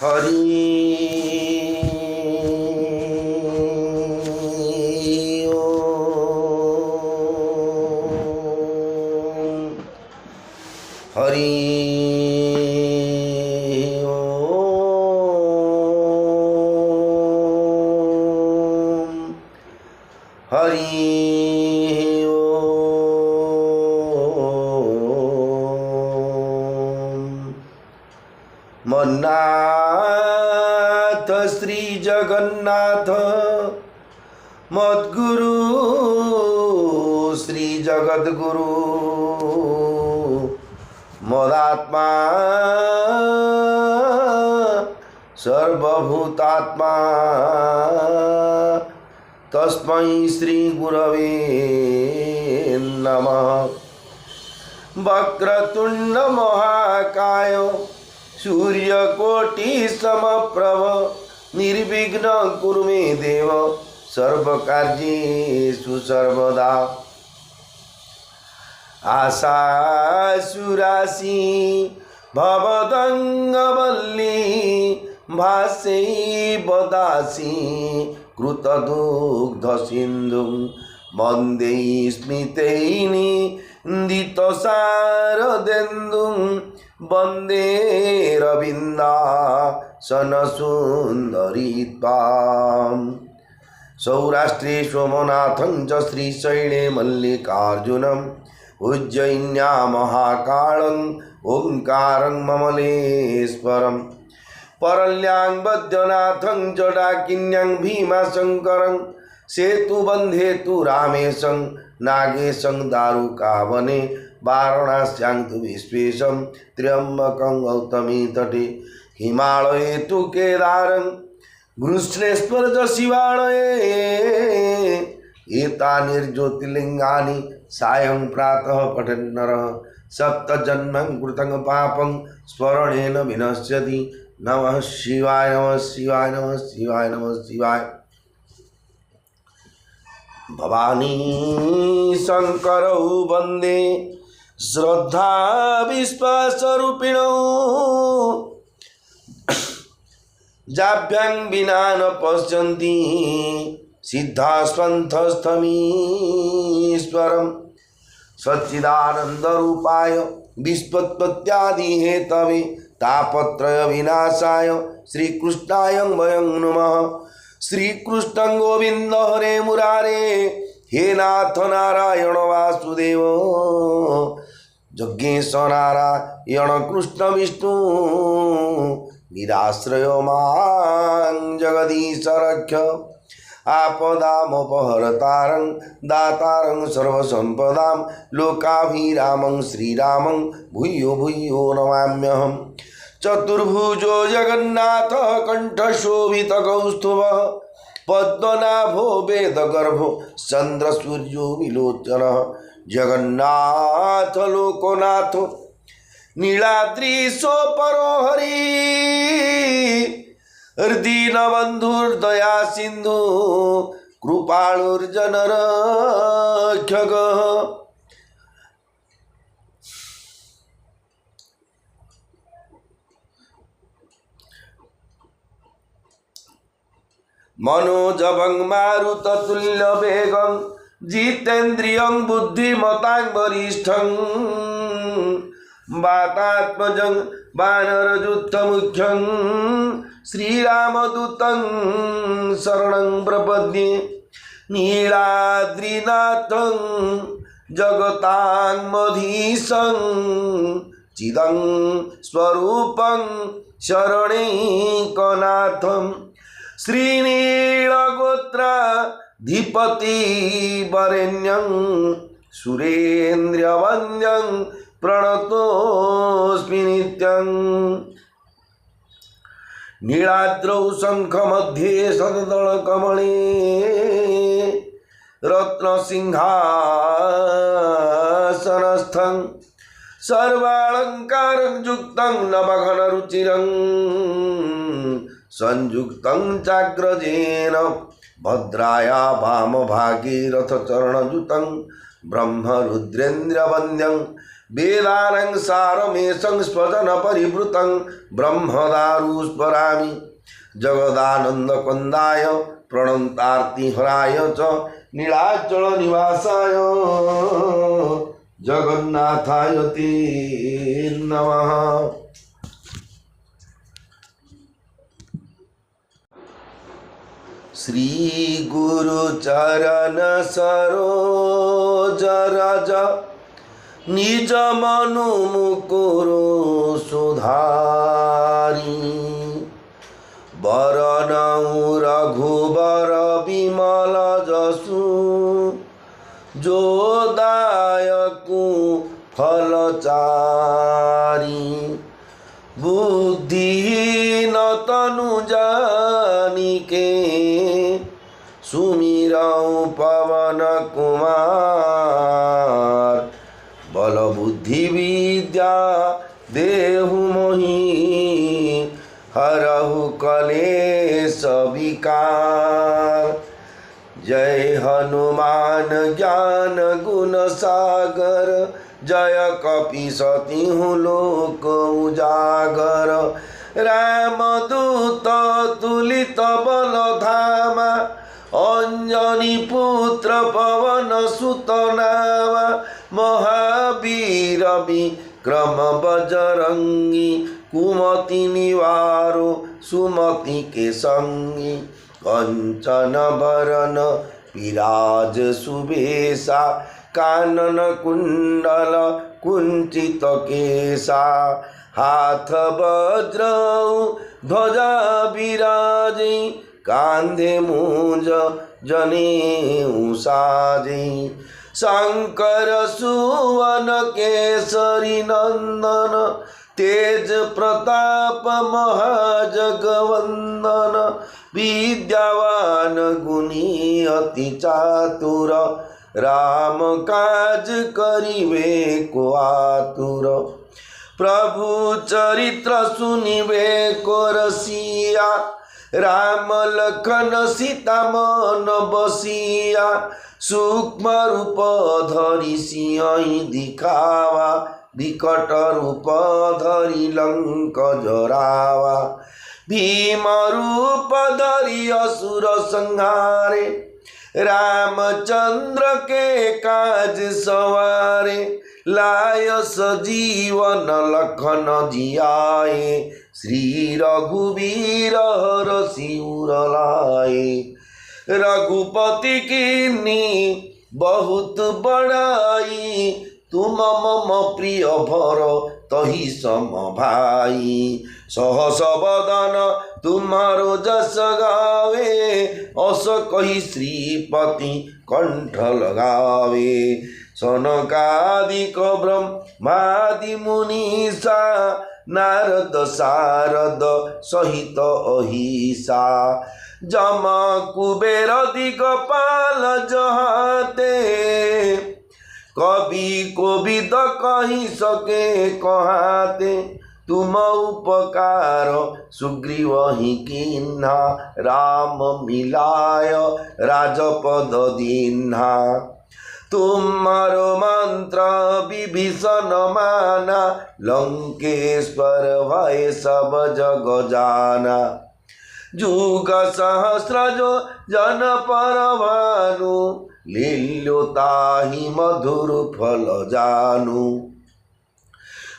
हरि ओम हरि ओम हरि ओम मन्नाथ श्री जगन्नाथ मद्गुरु श्री जगद्गुरु मदात्मा सर्वभूतात्मा तस्मै श्री गुरवे नमः। वक्रतुंड महाकाय सूर्यकोटि समप्रभ निर्विघ्न कुरु मे देव सर्वकार्येषु सर्वदा। आशासुरासि भवदङ्गवल्ली भास्यैव दासी कृतदुग्धसिन्धुं वन्दे स्मितैर्निन्दितशारदेन्दुं वन्दे रविन्दासनसुन्दरी त्वाम्। सौराष्ट्रे सोमनाथं च श्रीशैले मल्लिकार्जुनं उज्जयिन्या महाकालं ओंकारं ममलेश्वरं परल्यां वैद्यनाथं च डाकिन्यां भीमाशंकरं सेतुबन्धे तु रामेशं नागेशं दारुकावने वाराणस्यां तु विश्वेशं त्र्यम्बकं गौतमी तटे हिमालये तु केदारं घृष्णेश्वर च शिवालये एतानि सायं प्रातः पठन्नरः सप्तजन्मं कृतं पापं स्मरणेन विनश्यति। नमः शिवाय नमः शिवाय नमः शिवाय नमः शिवाय। भवानी शंकरौ वन्दे श्रद्धा विश्वासरूपिणौ जाभ्यां विना न पश्यन्ति सिद्धास्वन्थस्थमीश्वरं सच्चिदानन्दरूपाय विश्वोत्पत्त्यादिहेतवे तापत्रय विनाशाय श्रीकृष्णाय वयं नमः। श्रीकृष्णं गोविन्द हरे मुरारे हे नाथ नारायण वासुदेव जज्ञेश नारायण कृष्ण विष्णु निराश्रय मां जगदीश रक्ष आपदामपहरतारं दातारं सर्वसंपदां लोकाभिरामं श्रीरामं भूयो भूयो नमाम्यहम्। चतुर्भुजो जगन्नाथ कंठशोभितकौस्तुभः पद्मनाभो वेदगर्भो चन्द्रसूर्यो विलोचनः जगन्नाथ लोकनाथ नीलाद्रिशोपरो हरि दीनबन्धुर्दया सिन्धु कृपालुर्जनरक्षकः। मनोजवं मारुततुल्यवेगं जितेन्द्रियं बुद्धिमतां वरिष्ठं वातात्मजं वानरयुद्धमुख्यं श्रीरामदूतं शरणं प्रपद्ये। नीलाद्रिनाथं जगतांमधीशं चिदं स्वरूपं शरणैकनाथं श्रीनीलगोत्राधिपति वरेण्यं सुरेन्द्रवन्द्यं प्रणतोऽस्मि नित्यं। नीलाद्रौ शङ्खमध्ये सददलकमले रत्नसिंहासनस्थं सर्वालङ्कारं युक्तं नवघनरुचिरं संयुक्तं चाग्रजेन भद्राया वामभागे रथचरणयुतं ब्रह्मरुद्रेन्द्रवन्द्यं वेदानं सारमेशं स्वजन परिवृतं ब्रह्मदारुस्मरामि जगदानन्दकन्दाय प्रणतार्तिहराय च नीलाचल निवासाय जगन्नाथाय ते नमः। श्री गुरु चरण सरोज रज निज मनु मुकुर सुधारी बरनऊ रघुबर विमल जसु जो दायकु फलचारी बुद्धिहीन तनु जानिके सुमिरऊ पवन कुमार बल बुद्धि विद्या देहु मोहि हरहु कलेश विकार। जय हनुमान ज्ञान गुण सागर जय कपीसतिहु लोक उजागर। रामदूत तुलित बल धामा अंजनी पुत्र पवन सुत नामा महावीर विक्रम बजरंगी कुमति निवारो सुमति के संगी कंचन बरन विराज सुबेसा कानन कुंडल कुंचित केसा हाथ वज्रौ ध्वजा विराजे कांधे मूंज जनेऊ साजे शंकर सुवन केसरी नंदन तेज प्रताप महाजगवंदन विद्यावान गुणी अति चातुर राम काज करिवे को आतुर। प्रभु चरित्र सुनिवे को रसिया राम लखन सीता मन बसिया सूक्ष्म रूप धरि सिंह दिखावा विकट रूप धरि लंक जरावा भीम रूप धरि असुर संहारे रामचंद्र के काज सवारे लाय सजीवन लखन जियाए श्री रघुवीर हर सिर लाए। रघुपति कीन्ही बहुत बड़ाई तुम मम प्रिय भर तहि सम भाई सहस बदन तुम्हारो जस गावे अस कही श्रीपति कंठ लगावे। सनकादिक ब्रह्मादि मुनीसा नारद सारद सहित अहिसा जम कुबेर दिगपाल जहाते कवि कोविद कही सके कहाते तुम उपकार सुग्रीव ही कीन्हा राम मिलाय राजपद दीन्हा। तुम्हारो मंत्र विभीषण माना लंकेश्वर भय सब जग जाना। जुग सहस्र जो जन पर भानु लील्यो ताहि मधुर फल जानु।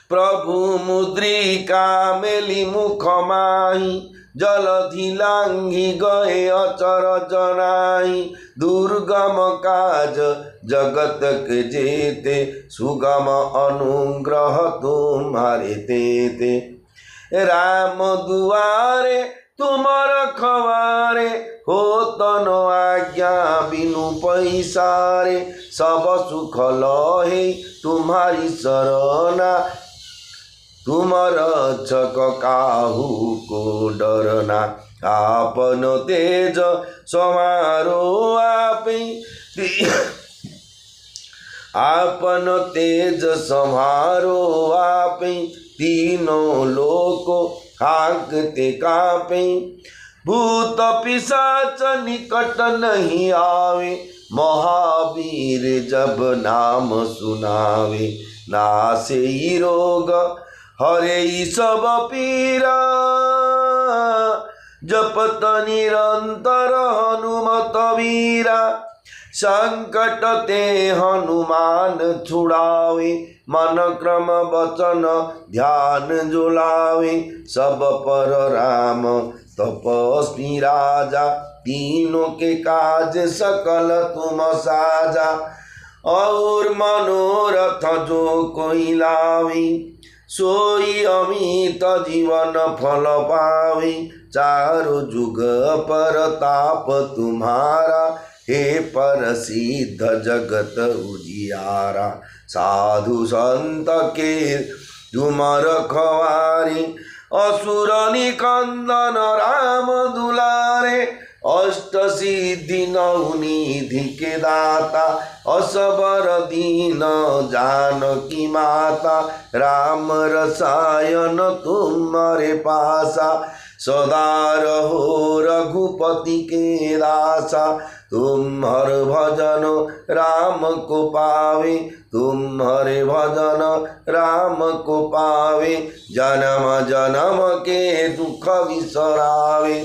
प्रभु मुद्रिका मेली मुख माही जलधि लांघि गए अचर जनाई। दुर्गम काज जगत के जेते सुगम अनुग्रह तुम्हारे तेते। राम दुआरे तुम रखवारे हो तन आज्ञा बिनु पैसारे। सब सुख लहे तुम्हारी शरणा तुम रक्षक काहू को डरना। आपन तेज समारो आपे आपन तेज समारो आपे तीनों लोक हाकते कापे। भूत पिशाच निकट नहीं आवे, महावीर जब नाम सुनावे। नासे ही रोग हरे ही सब पीरा, जपत निरंतर हनुमत वीरा। संकट ते हनुमान छुड़ावे, मन क्रम वचन ध्यान जुलावे। सब पर राम तपस्वी राजा, तीनों के काज सकल तुम साजा। और मनोरथ जो कोई लावी, सोई अमित जीवन फल पावी। चारों जुग पर ताप तुम्हारा, हे पर सिद्ध जगत उजियारा। साधु संत के तुम रखवारे, असुर निकंदन राम दुलारे। अष्ट सिद्धि नौ निधि के दाता, असबर दीन जानकी माता। राम रसायन तुम्हारे पासा, सदा रहो रघुपति के दासा। तुम हर भजन राम को पावे, तुम हरे भजन राम को पावे। जन्म जन्म के दुख विसरावे,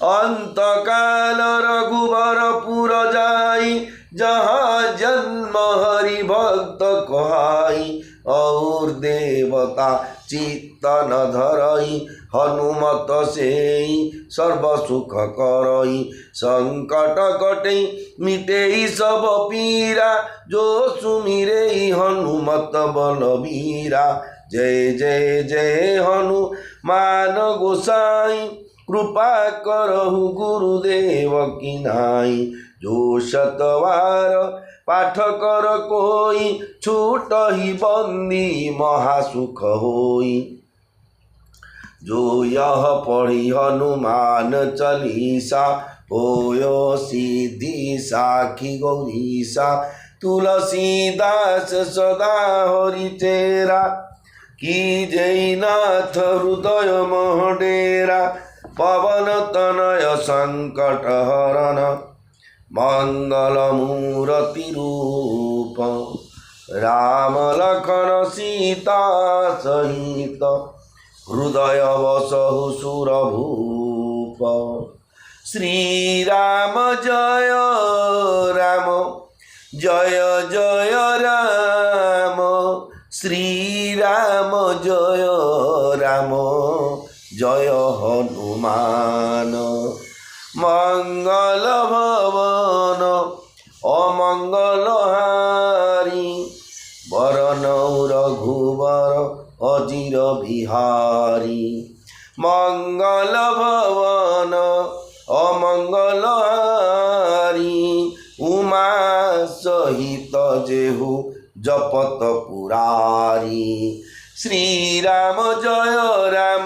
अंत काल रघुबर पुर जाई। जहाँ जन्म हरि भक्त कहाई, और देवता चित्त न धरई। हनुमत सेई सर्व सुख करई, संकट कटई मिटेई सब पीरा। जो सुमिरे हनुमत बलबीरा। जय जय जय हनुमान गोसाई, कृपा करहु गुरुदेव की नाई। जो शतवार पाठ कर कोई, छूट ही बंदी महासुख होई। जो यह पढ़ी हनुमान चालीसा, होयो सिद्धि साखी गौरीसा। तुलसीदास सदा हरि तेरा, की जय नाथ हृदय मोह डेरा। पवन तनय संकट हरन, मंगल मूर्ति रूप। राम लखन सीता सहित, हृदय वसहु सुरभूप। श्री राम जय राम, जय जय राम। श्री राम जय राम, जय हनुमान। मंगल भवन अमंगल हारी, वरनौ रघुवर अजिर बिहारी। मंगल भवन अमंगल हारी, उमा सहित जेहु जपत पुरारी। श्री राम जय राम,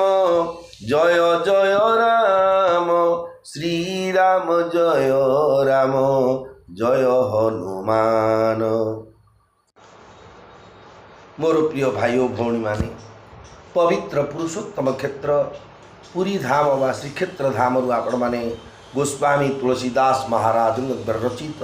जय जय राम। श्री राम जय राम, जय हनुमान। मोर प्रिय भाई भौणी माने, पवित्र पुरुषोत्तम क्षेत्र पुरी धाम व श्रीक्षेत्र धाम आपण मैंने गोस्वामी तुलसीदास महाराज रचित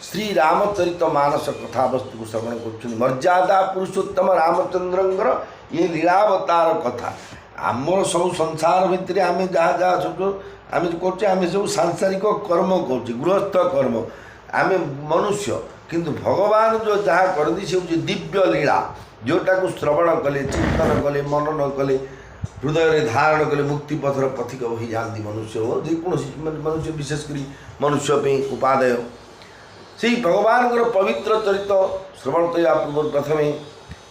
श्री रामचरित मानस कथा वस्तु को श्रवण कर। मर्यादा पुरुषोत्तम रामचंद्रंकर ये लीलावतार कथा। आमर सब संसार भितर आम जहाँ जहाँ सब आम कर सब सांसारिक कर्म कर गृहस्थ कर्म आम मनुष्य, किंतु भगवान जो जहाँ करती से हूँ दिव्य लीला, जोटा को श्रवण कले चिंतन कले मनन कले हृदय धारण कले मुक्ति पथर पथिक हो जाती मनुष्य हो जेकोसी मनुष्य विशेषकर मनुष्य पे उपादेय से भगवान पवित्र चरित श्रवण करने पूर्व प्रथम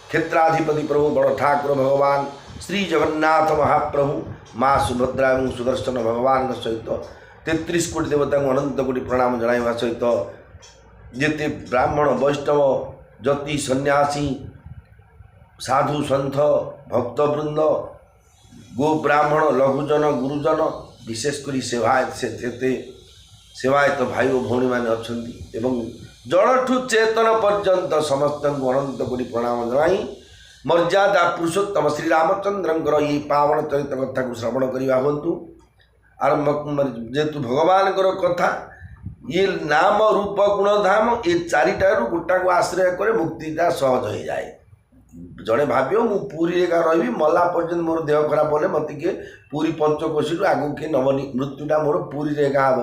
क्षेत्राधिपति प्रभु बड़ ठाकुर भगवान श्री जगन्नाथ महाप्रभु माँ सुभद्रा और सुदर्शन भगवान सहित 33 कोटी देवता को अनंत कोटी प्रणाम जनाइवा सहित जेते ब्राह्मण वैष्णव जति सन्यासी साधु सन्थ भक्तवृंद गो ब्राह्मण लघुजन गुरुजन विशेषकर सेवायत भाई और भौणी मैंने अच्छा जड़ठू चेतन पर्यंत समस्त को अनंत कोटी प्रणाम जनाई मर्यादा पुरुषोत्तम श्री रामचंद्रंकर ये पावन चरित कथा को श्रवण करवा हूँ। आर जेहेतु भगवान कथा ये नाम रूप गुण धाम ये चारिटारू गोटा को आश्रय करे मुक्तिटा सहज हो जाए। जड़े भाव मु पुरी रही मला पर्यटन मोर देह खराब होले मत किए पूरी पंचकोशी आगू किए नवनी मृत्युटा मोर पूरी हम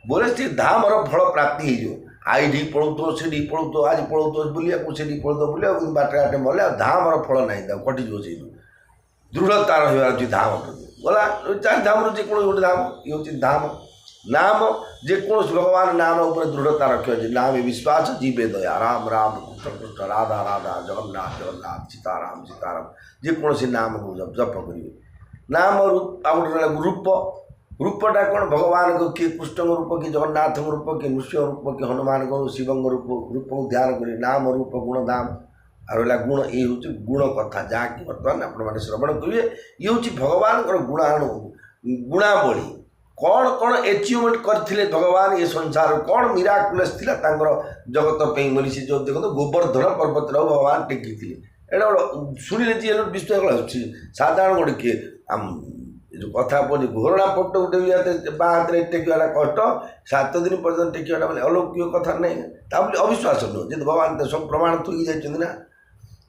बोले से धामर फल प्राप्ति हो आई पढ़ो से पढ़ो आज पढ़ो बुलिया से पढ़ो बुलिया बाटे घाटे मले धामर फल ना कटिज से दृढ़ता रही धाम गला चार धाम जेको गोटे धाम ये हूँ धाम नाम जेको भगवान नाम उपर दृढ़ता रखे नाम विश्वास जीवे दया राम राम कृष्ण कृष्ण राधा राधा जगन्नाथ जगन्नाथ सीताराम सीताराम जेकोसी नाम को जप करेंगे नाम रूप रूप रूपटा कौन भगवान को किए कृष्ण रूप कि जगन्नाथ रूप कि नृसिंह रूप कि हनुमान को शिव रूप को ध्यान करें नाम रूप गुण धाम और गुण ये हूँ गुण कथा जहाँकि बर्तमान आपने श्रवण करेंगे ये हूँ भगवान गुणाणु गुणावली कौन कौन एचिवमेंट करते भगवान ये संसार कौन मिराकुलस थिला जगत पे बोली से जो देखो गोवर्धन पर्वत भगवान टेकी थे एटा शुणिले जी विश्वास साधारण गोटे किए आम जो कथा पड़े घोरणा पट गोटे बाहात टेकवाटा कष्ट 7 दिन पर्यटन टेकवाटा मैंने अलौकिक कथा नहीं अविश्वास नुह जी भगवान सब प्रमाण थुकी जाइए ना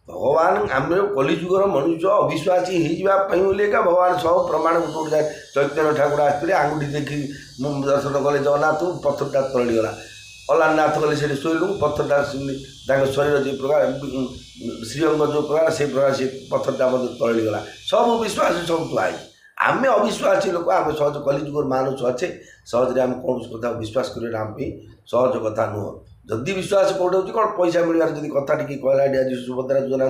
भगवान आम कलिजुगर मनुष्य अविश्वासी होगा भगवान सब प्रमाण गोटे जाए चैतन्य ठाकुर आसते आंगुठी देखी दर्शन कले जगन्नाथ पत्थरटा तलिगला अलारनाथ गले से शोलू पत्थरटा शरीर जो प्रकार श्रीअंग जो प्रकार से प्रकार से पत्थरटा तलिगला सब विश्वास सब थुआई आम अविश्वासी लोक आम सहज कलिजुगर मानुष अच्छे सहजरे आम कौन कथा विश्वास करें आम सहज कथा नुह जदि विश्वास कौटे हो कौन पैसा मिलवार जब कथा टी कहला आज सुभद्रा योजना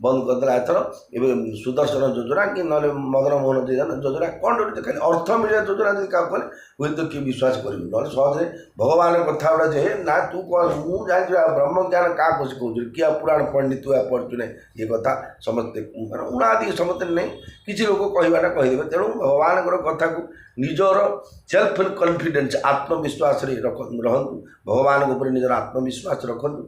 बंद करदेला एथर एवं सुदर्शन योजना कि ना मदन मोहन योजना कौन खाली अर्थ मिलवा योजना जब क्या कले हुए तो किए विश्वास करें ना सहजे भगवान कथा गुड़ा जे ना तू कह मुझे जानी ब्रह्म ज्ञान क्या कौन कौन किए पुराण पढ़नी तू पढ़ु ना ये कथा समस्ते उनादि समस्ते नहीं किसी लोग कहवाटा कहीदेवे तेणु भगवान कथा को निजर सेल्फ कॉन्फिडेंस आत्मविश्वास रहतु भगवान उपर निजर आत्मविश्वास रखतु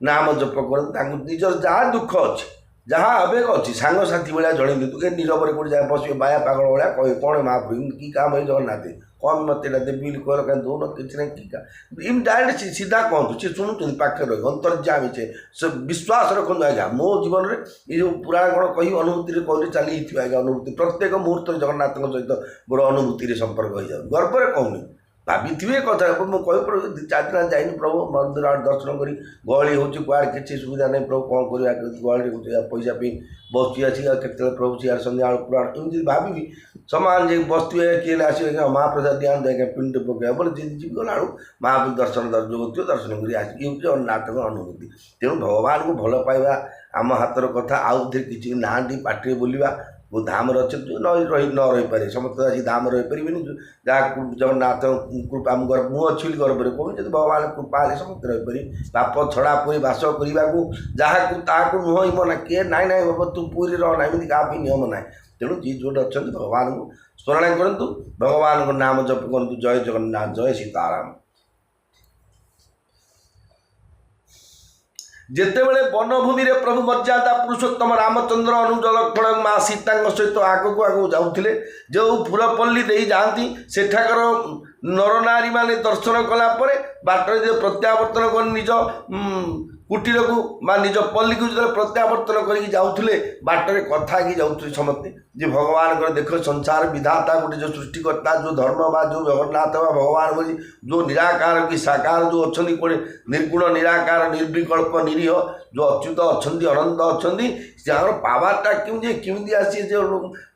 नाम जप करूँ निजर जहाँ दुख अच्छे जहाँ आवेग अच्छी सांगसाथी भाया जन तू ए नीरव कौट जाए बस बाया पागल भाया कहे कौन महाप्रभु कि काम है जगन्नाथ कौन मत देवी कह कहीं दौन किसी ना कि इन डायरेक्ट सीधा कहतु सी शुणुं पाखे रही अंतर्जामी से विश्वास रखु आज्ञा मो जीवन में ये जो पुराण कौन कही अनुभूति कहली चली आज्ञा अनुभूति प्रत्येक मुहूर्त जगन्नाथ सहित मोर अनुभूति गर्व गर्वे कहूनी भाभी कथा मुझे कह 4 दिन जाइन प्रभु मंदिर आड़ दर्शन करी गहली हो कड़े किसी सुविधा नहीं प्रभु कौन कर गहली पैसा बस आसी के प्रभु सियार सन्ध्या पुराण एमती भावी सामान जे बसुए किए आस महाप्रसाद दिया पिंड पकड़ बोले जी गला महाप्रभु दर्शन जोग दर्शन कर ये हूँ जगन्नाथ अनुभूति तेणु भगवान को भल पाइबा आम हाथर कथा आउ थे किसी ना पाटे बोलवा वो धाम अच्छे न रही पारे समस्त आसी धाम रहीपर जहाँ जगन्नाथ कृपा मुझे अच्छी गर्व कहूँ जब भगवान कृपा है समस्त रहीपर पाप छड़ा पुरी बास करने को जहाँ नुह मना किए ना ना बाबा तू पुरी रह ना क्या नियम ना तेणु जी जो अच्छा भगवान को स्मरण करूँ भगवान को नाम जप करूँ जय जगन्नाथ जय सीताराम। जितेबले वनभूमि रे प्रभु मर्यादा पुरुषोत्तम रामचंद्र अनुज लक्ष्मण माँ सीता सहित आगक आगक जाऊे जो फूलपल्ली दे जाती सेठाकर नर नारी माने दर्शन कलापर बाटर जो प्रत्यावर्तन कर निज कुटीर को निज पल्ली को जो प्रत्यावर्तन करके जाऊे बाटर कथा कि जाऊे समस्ते जे भगवान देख संसार विधाता गोटे जो सृष्टिकर्ता जो धर्म बा जो जगन्नाथ बा भगवान बोली जो निराकार कि साकार जो अच्छा कौटे निर्गुण निराकार निर्विकल्प निरीह जो अच्युत अच्छा अनंत अच्छा पावारटा केमी आसी जो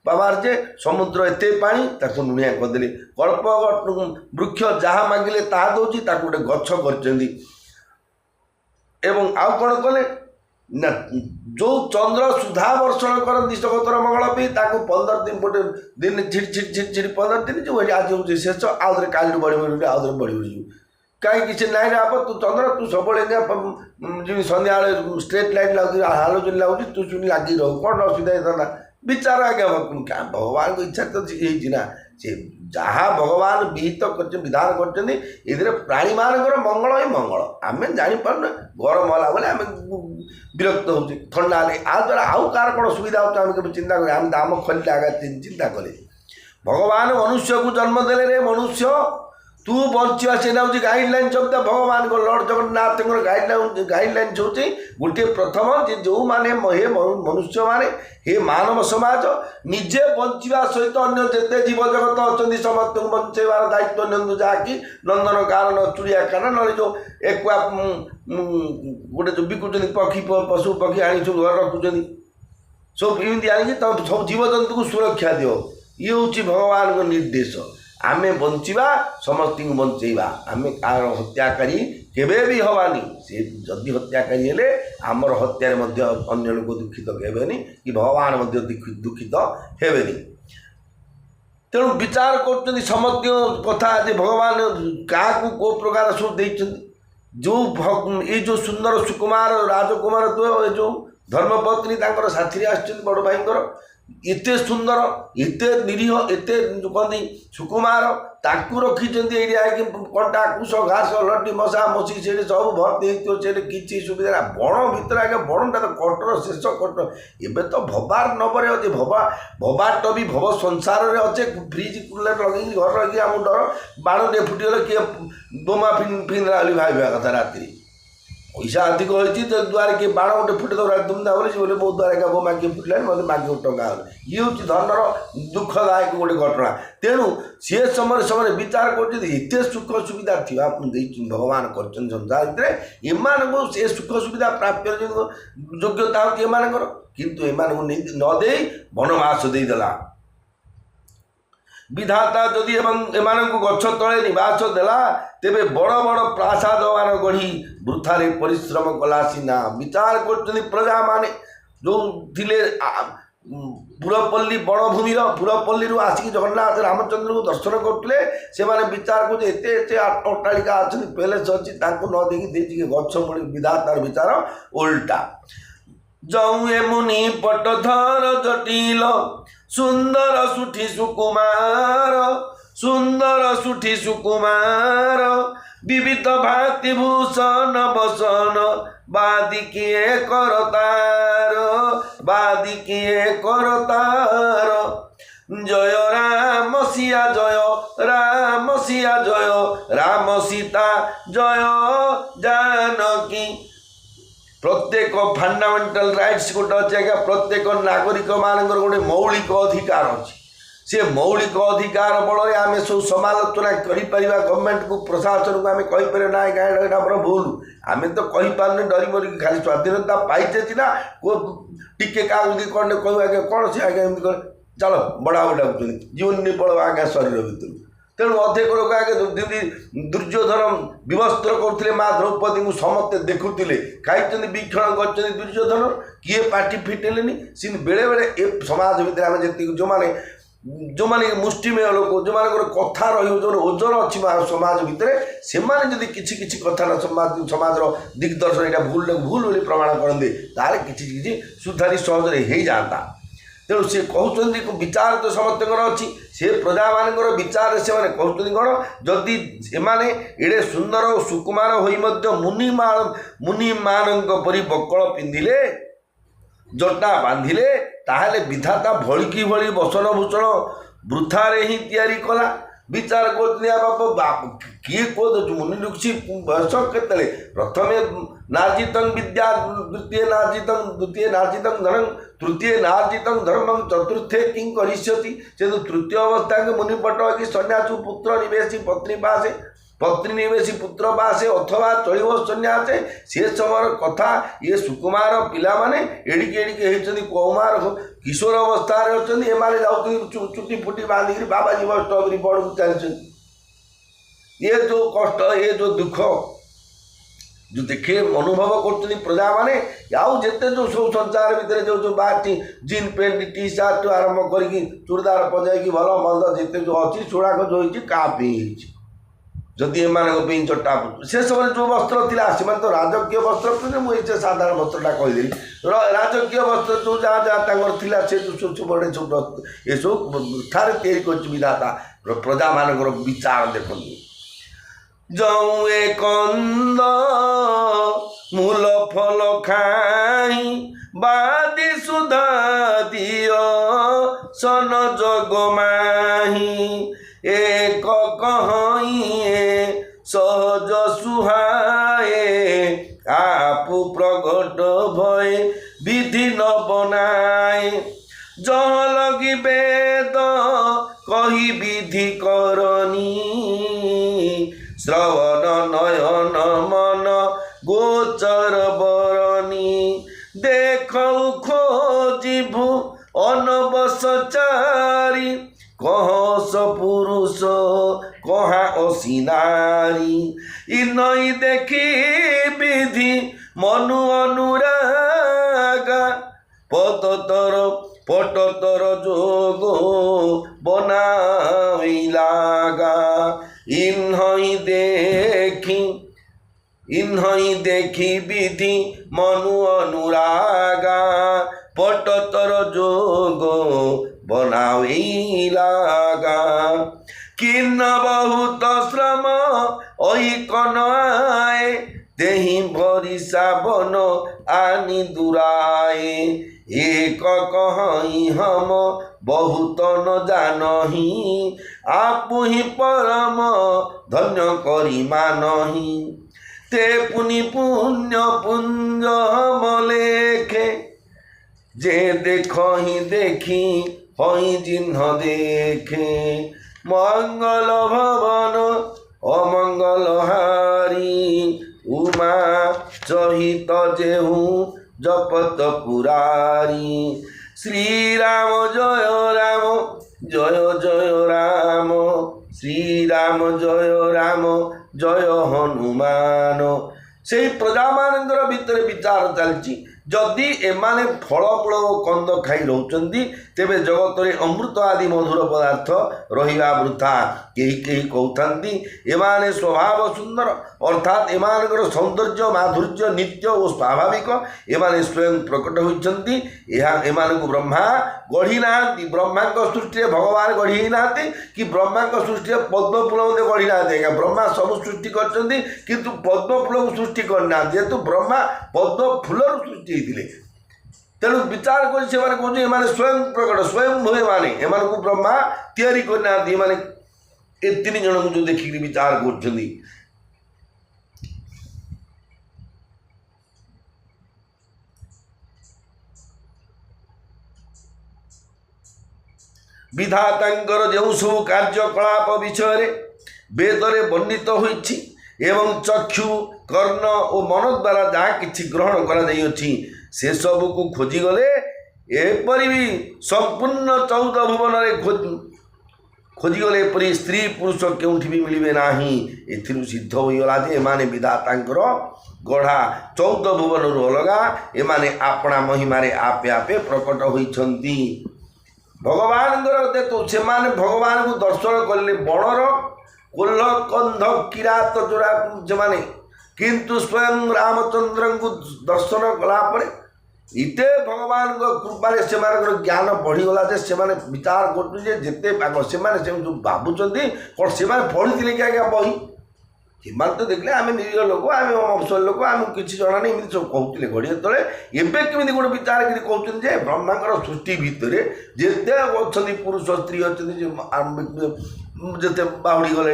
पावार जे समुद्र एत पानी ताकू नुणिया करदे कल्प वृक्ष जहाँ मागिले ता दौर गोटे गछ कर एवं आउ कौन कले ना जो चंद्र सुधा वर्षण करती जगतर मंगल पे 15 दिन गोटे दिन छिट छिट छिट छिट 15 दिन जो आज हूँ शेष आउे काली बढ़ी बढ़ी आउे बढ़ी बढ़ी कहीं किसी ना आप तू चंद्र तू सब जी सन्ध्या स्ट्रेट लाइट लगे हालोजन लगुच तू चुनी लगी रहू कौन असुविधा था विचार आज्ञा क्या भगवान को इच्छा तो ये ना से जहाँ भगवान विहित कर विधान कर प्राणी मानकर मंगल ही मंगल आम जापार गरम है बोले आम विरक्त हो थंडा आ द्वारा आउ कार कौन सुविधा होता चिंता करें आम दाम खोलिले आगे चिंता कले भगवान मनुष्य को जन्म देले रे मनुष्य तू बंचा से गाइडलाइन शब्द भगवान को लॉर्ड जगन्नाथ गाइडलाइन होती गोटे प्रथम जे जो माने हे मनुष्य माने हे मानव समाज निजे बंचा सहित अन्य जिते जीव जगत अच्छा समस्त बंचाइबार दायित्व नियंतु जहाँकि नंदन कारण चिड़ियाखाना ना जो एक्वा गोटे जो बिकुचंदी पक्षी पशु पक्षी आनी सब घर रखुच्च सब एमती आनी सब जीवजंतु को सुरक्षा दियो ये हूँ भगवान को निर्देश आमे बंचिबा समस्त बंचेबा आमे कार हत्याकारी केबे भी हवानी से जदि हत्याकारी हेले आमर हत्यार मध्य अन्य लोक दुखित हेबेनी कि भगवान मध्य दुखित हेबेनी तेणु विचार कर समस्त कथा जे भगवान क्या को प्रकार सब देइछन्ति जो ये जो सुंदर सुकुमार राजकुमार तो जो धर्मपत्नी तांकर साथी आछन्ति बड़ भाईंकर एते सुंदर एते निरीह एते कहते सुकुमार ताकू रखिंट ये कंटा कुश घास लटी मशा मशी से सब भर्ती से किसी सुविधा बण भितर आगे बणटा तो कटर शेष कटर एवं तो भबार नबर अच्छे भबाट भी भव संसार अच्छे फ्रिज कूलर लगे घर लगे आम डर बाण टे फुटीगले किए बोमा फिंगला भाई कथा राति पैसा अधिक होती तो द्वारा किए बाण गोटे फुटे तो धूमधाम बोले बहुत द्वारा का बोमा किए फुटलानी मतलब मागे टंका ये हूँ धनर दुखदायक गोटे घटना तेणु सी समय विचार करते सुख सुविधा थी भगवान कर संसार भितर एम से सुख सुविधा प्राप्य योग्यता होती एम किंतु एम नदे वनवास देदेला विधाता जदि एम गछ तले निवास देला तेबे बड़ बड़ प्रासाद मान गढ़ी वृथारे परिश्रम कला सीना विचार कर प्रजा माने जो थिले पुरपल्ली बणभूमि पुरपल्ली आसिक जगन्नाथ रामचंद्र को दर्शन करते से माने विचार कर एते अट्टालिका अच्छी पैलेस अच्छी न देखी गछ मुड़ी विधातार विचार उल्टा जौए मुनि पटधर जटिल सुंदर सुठी सुकुमार विविध भाति भूषण बसन बादी किए करतार जय राम सिया जय राम सीता जय जानकी प्रत्येक फंडामेंटल राइट्स गोटे अच्छे आज्ञा प्रत्येक नागरिक मान गोटे मौलिक अधिकार अच्छी से मौलिक अधिकार बल आम सब समालोचना कर गवर्नमेंट को प्रशासन को आम कहीपर ना यहाँ भूल आम तो कहीपारे डरी मरिक खाली स्वाधीनता पाइचे सीना टिके क्या कौन कह आगे कौन से आगे चलो बड़ा बड़ा जीवन निपल आज्ञा शरीर भितर तेणु अधेक लोक आगे दुर्योधन विवस्त्र करते माँ द्रौपदी को समस्ते देखुले खाई वीक्षण कर दुर्योधन किए पार्टी फिटेले सी बेले बेले ए समाज भितर आम जी जो मैंने मुष्टिमेय लोक जो मान कथा रोजर अच्छी समाज भितर से किसी कथा समाज दिग्दर्शन यहाँ भूल भूल प्रमाण करते ताले किसी सुधारी सहजरे हो जाता तेणु सी कहते विचार तो समस्त अच्छी से प्रजा मान विचार से कहते कौन जदि एमाने एड़े सुंदर और सुकुमार हो मुनि मान परी बकल पिंधिले जटा बांधिले ताहले विधाता भड़की भली बसन भूषण वृथारे ही तैयारी कला विचार बाप किए कह मुनि लुक्सी बयस के प्रथमे नार्जितं विद्या द्वितीय नार्जितं धनम तृतीय नार्जितं धर्मम चतुर्थे किं करिष्यति से तो तृतीय अवस्था के मुनिपट कि सन्यासु पुत्र निवेशी पत्नी निवेशी पुत्र बासे अथवा चलो सन्यासे से समय कथा ये सुकुमार पिला माने एडिके एडिके कौमार किशोर अवस्था अच्छा चुटी फुटी बांधिक बाबाजी बड़ी बड़ चलते ये जो कष्ट ये जो दुख जो देखे अनुभव कर प्रजा मैंने आउ जिते जो सब संसार भितर जो बाहर जीन पेंट टी सार्ट आरंभ कर चूड़दार पजाई भल मंद जिते जो अच्छी चूड़ाक जो होती जदि एम चटा से समय जो वस्त्र थी तो राजकीय वस्त्र पिंधे मुझे साधारण वस्त्रटा कहीदेली राजकीय वस्त्र जो जहाँ जहाँ था से जो बड़े सब ये सब ठारे तैयारी कर विधाता प्रजा मान विचार देखते जौए कंद मूल फल खाई बादी सुधा दियो सन जग माही एक कहिए सहज सुहाए आप प्रगट भय विधि न बनाए जह लगी वेद कही विधि करनी श्रवण नयन मन गोचर बरनी देखौ खोजिभु अनबसचारी कह सपुरुष कहा असिनारी इनई देखी विधि मनु अनुरागा पटतर जोग बनाइलागा इन्हई देखी विधि मनु अनुरागा पटतर जोग बनाइलागा किन्न बहुत श्रम ऐकन आए तेहि भरी साबन आनी दुराए एक कहि हम बहुत न जानही आप ही परम धन्य करी मानही ते पुनि पुण्य पुंज हम लेखे जे देखहि देखी हई चिन्ह देखे मंगल भवन अमंगल हारी उमा सहित जेहू जपत पुरारी श्री राम जय जय राम श्री राम जय हनुमान से प्रजा मानकर भितर विचार चलती जदि एमाने फल मूल कंद खाई रोचंदी तेबे जगत रे अमृत आदि मधुर पदार्थ रहिबा वृथा केही केही कहउथांती एमाने स्वभाव सुंदर अर्थात एमानकर सौंदर्य माधुर्य नित्य और स्वाभाविक एमाने स्वयं प्रकट होइछंती एमानकु ब्रह्मा गढ़ी नाहांती ब्रह्मा सृष्टि भगवान गढ़ी नाहांती कि ब्रह्मा सृष्टि पद्म फूल मते गढ़ी नाहांती ब्रह्मा सब सृष्टि करछंती किंतु पद्म फूल सृष्टि करना जेतु ब्रह्मा पद्म फूलर सृष्टि तेणु विचार कर स्वयं प्रकट स्वयं हुए माने एमान को ब्रह्मा तैयारी करना माने ए तीन जन को जो देखिक विचार कर विधातांकर जो सब कार्यकलाप विषय वेदरे वर्णित होइछि एवं चक्षु कर्ण और मन द्वारा जहाँ कि ग्रहण करी से सब को खोजिगले एपरी भी संपूर्ण 14 भुवन खोजिगले एपरी स्त्री पुरुष केउठी भी मिलिबे नाही एथिरु सिद्ध होइगला जे एमाने विधातांकर गढ़ा 14 भुवन अलगा एमाने आपणा महिमारे आपे आपे प्रकट होइछंती भगवान देखो से भगवान को दर्शन कले बणर कोल्ह कंध किरात जोड़ा से किंतु स्वयं रामचंद्र को दर्शन कलापर इते भगवान कृपा से ज्ञान बढ़ीगला से विचार करते से भावुंट कौन से पढ़ी कि आज्ञा बही हिमाल तो देखले आम निरीह लोक आम अवसर लोक आम किसी जना नहीं एमती सब कहते घड़िया तले एवं केमी गोटे विचार कर कहते ब्रह्मांकर सृष्टि भितर जिते अच्छा पुरुष स्त्री अच्छा जिते बाहुड़ी गले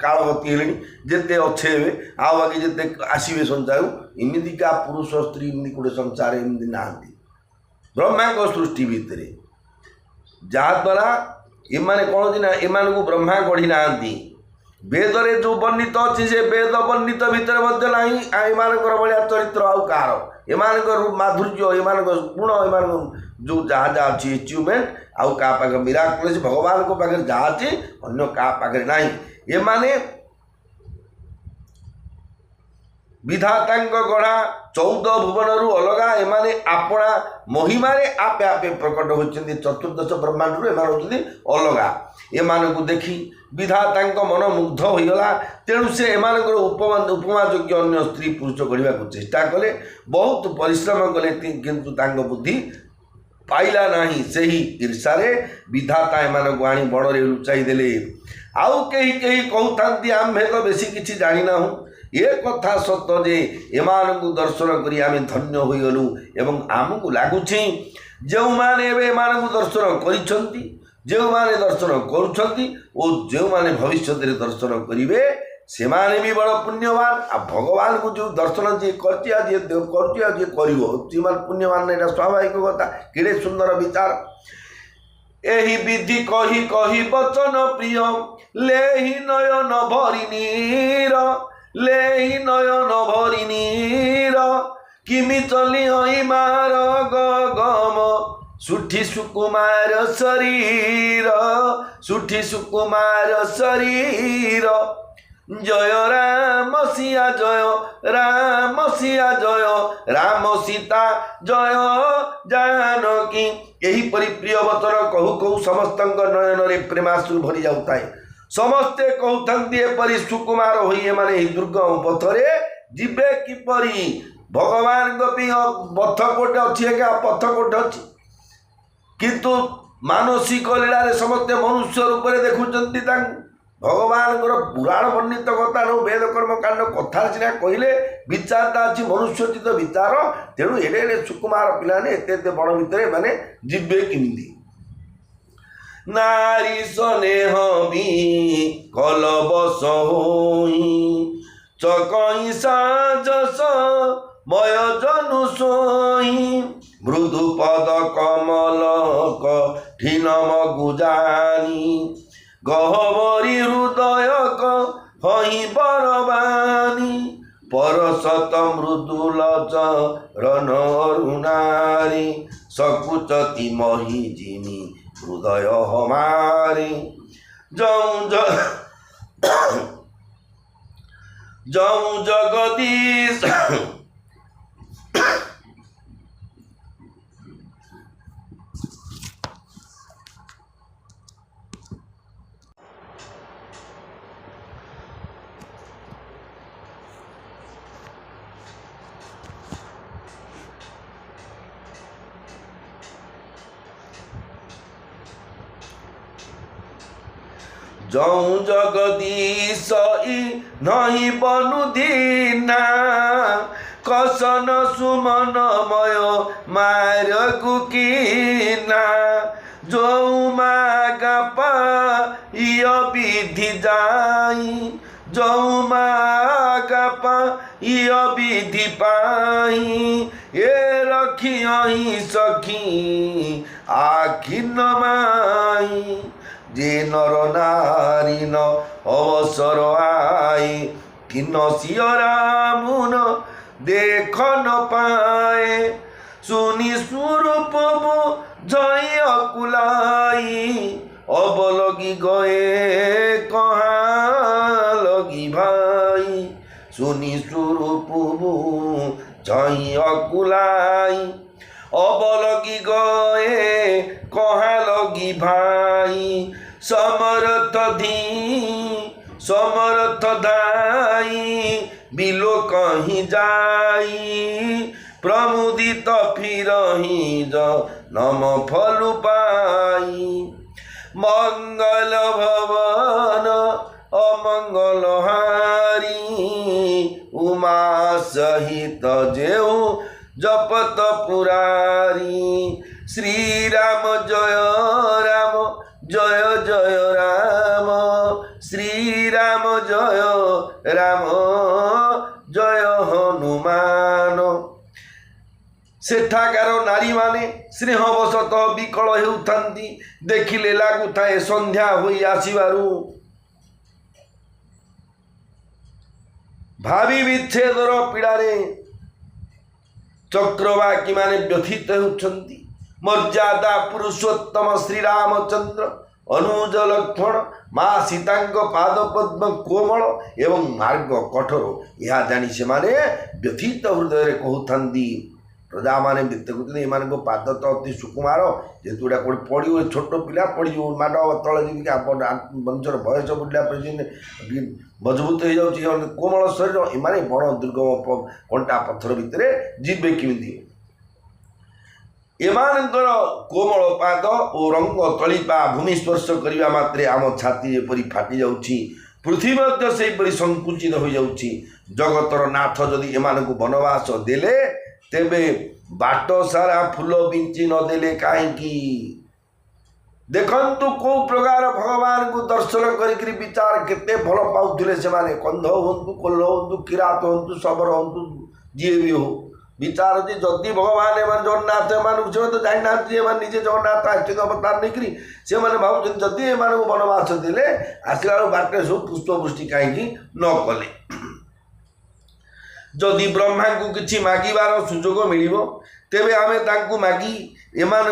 कालगति है जिते अच्छे आउ बाकी जिते आसवे संसार एमतीका पुरुष स्त्री एमती गोटे संसार एमती ना ब्रह्मांक सृष्टि भितर जहाद्वारा एमाने कौन ना एम को ब्रह्मा गढ़ी ना वेदरे जो वर्णित अच्छी से वेद वर्णित भितर एमानकर भाया चरित्र आउ कहार एमानकर माधुर्य एमानकर गुण एमान जो जहाँ जहाँ अच्छी एचिवमेंट आउ क्या पाखे मिराकुलस भगवान को पाखे जहाँ अच्छी अन्य क्या पाखे ना एमाने विधातांक गढ़ा 14 भुवन अलगा एमाने आपणा महिमारे आपे आपे प्रकट होती चतुर्दश ब्रह्मांड एम अलगा एमान को देखी विधातांक मन मुग्ध होगला तेणु से एमानकर उपमा योग्य अन्य स्त्री पुरुष गढ़ा चेष्टा कले बहुत परिश्रम कले किंतु तांक बुद्धि पाइला नहीं से ही ईर्षारे विधाता एमान को आनी बणरे लुचाई देले आउ कहीं कहीं कहता आम्भे तो बेसी किसी जानी ना ये कथा सत जे एमान को दर्शन करी आमे धन्य होइगलु एवं आमको लागुछि जो माने एबे एमान को दर्शन करिसंती जो माने दर्शन करुछंती ओ जो माने भविष्य दर्शन करिवे से माने भी बड़ पुण्यवान। आ भगवान को जो दर्शन जी करची आ जे करची आ जे करिवो जे मान पुण्यवान एटा स्वाभाविक कथा। केड़े सुंदर विचार। एही विधि कही कही बचन प्रिय लेहि नयन भरि नीर लेहि नयन भरि नीर किमि चली हई मार गम सुठी सुकुमार शरीर सुठी सुकुमार शरीर जय राम सिया जय राम सिया जय राम सीता जय जानकी। एहीपरि प्रिय वचन कहू कहू समस्त नयन रे प्रेमाश्रु भरी जाउताए। समस्ते कहते एपरी सुकुमार होई माने दुर्गम पथरे जीवे किपरि भगवान गोपी पथ कोटे अच्छी क्या पथ कोटे अच्छी किंतु मानसिक लीला रे समस्ते मनुष्य रूप में देखुं भगवान पुराण वर्णित कथा नो वेद कर्म कांड कथा सीना कहले विचारटा अच्छी मनुष्योचित विचार। तेणु एडे एडे सुकुमार पिलाने एते बड़ भितर माने जीवे किमिति नारी स्नेह भी कलबस होई चकई साजस मय जनु सोई मृदु पद कमल कठिनम गुजानी गहबरी हृदय हई बरबानी परसत मृदुल चरण अरुणारी सकुचति मही जिमी हृदय हमारे जऊ जगदीश जऊ जगदीश नहीं बनु दीना कसन सुमनमय मार गुकीना जो मागा पाइय विधि जाई जो मागा पाइय विधि पाई ए रखी सखी आखि नमाई जे नर नारी न अवसर आई किन सियरा मुन देख न पाए सुनी स्वरूप जय अकुलाई अब लगी गए कहाँ लगी भाई सुनी स्वरूप जय अकुलाई अब लगी गए कहाँ लगी भाई समर्थ दाई बिलो कहीं जाई प्रमुदित फिरही नम फल पाई मंगल भवन अमंगल हारी उमा सहित जेऊ जपत पुरारी श्री राम जय जय जय राम श्री राम जय राम जय हनुमान। सेठाकार नारी माने स्नेहवशत विकल हेउथांती देखिले लागुथाए संध्या होई आसिबारु भावी विच्छेदर पीड़ारे चक्रवाकी माने व्यथित होउछंती। मर्यादा पुरुषोत्तम श्री रामचंद्र अनुज लक्ष्मण माँ सीतांक पाद पद्म कोमल एवं मार्ग कठोर यह जानी से माने व्यथित हृदय कहते प्रजा मैंने देखते एम पाद तो अति सुकुमार जेहेतु गुड़ा कौन पड़ो छोट पिला पड़ माड तले जमी मनुष्य बयस बुढ़ा मजबूत हो जाए कोमल शरीर एम बड़ दुर्गम कंटा पत्थर भितर जीवे किमिति एमानଙ୍କର कोमल पाद और रंग तलिपा भूमि स्पर्श करने मात्रे आम छाती एपरी फाटी जाउछि पृथ्वी मध्य सेहीपरि संकुचित हो जाउछि। जगतर नाथ जदि एमानଙ୍କୁ वनवास देले तेबे बाट सारा फूल बिंची नदेले कहीं देखंतु को प्रकार भगवान को दर्शन करी विचार केते भल पाउथिले से माने कंध होंतु कोल्ह होंतु किरात होंतु शबर होंतु जी भी हो विचार जे जदि भगवान एमान जगन्नाथ एमान से तो जाई ना एमान निजे जगन्नाथ आछित अवतार नहीं से माने भाव जदि एमान को वनवास दिले आसला बाटे सब पुष्प वृष्टि कहीं न कले जदि ब्रह्मा को किसी मागिबार सुजोग मिलिबो तेबे आमे तांकु मागी एमान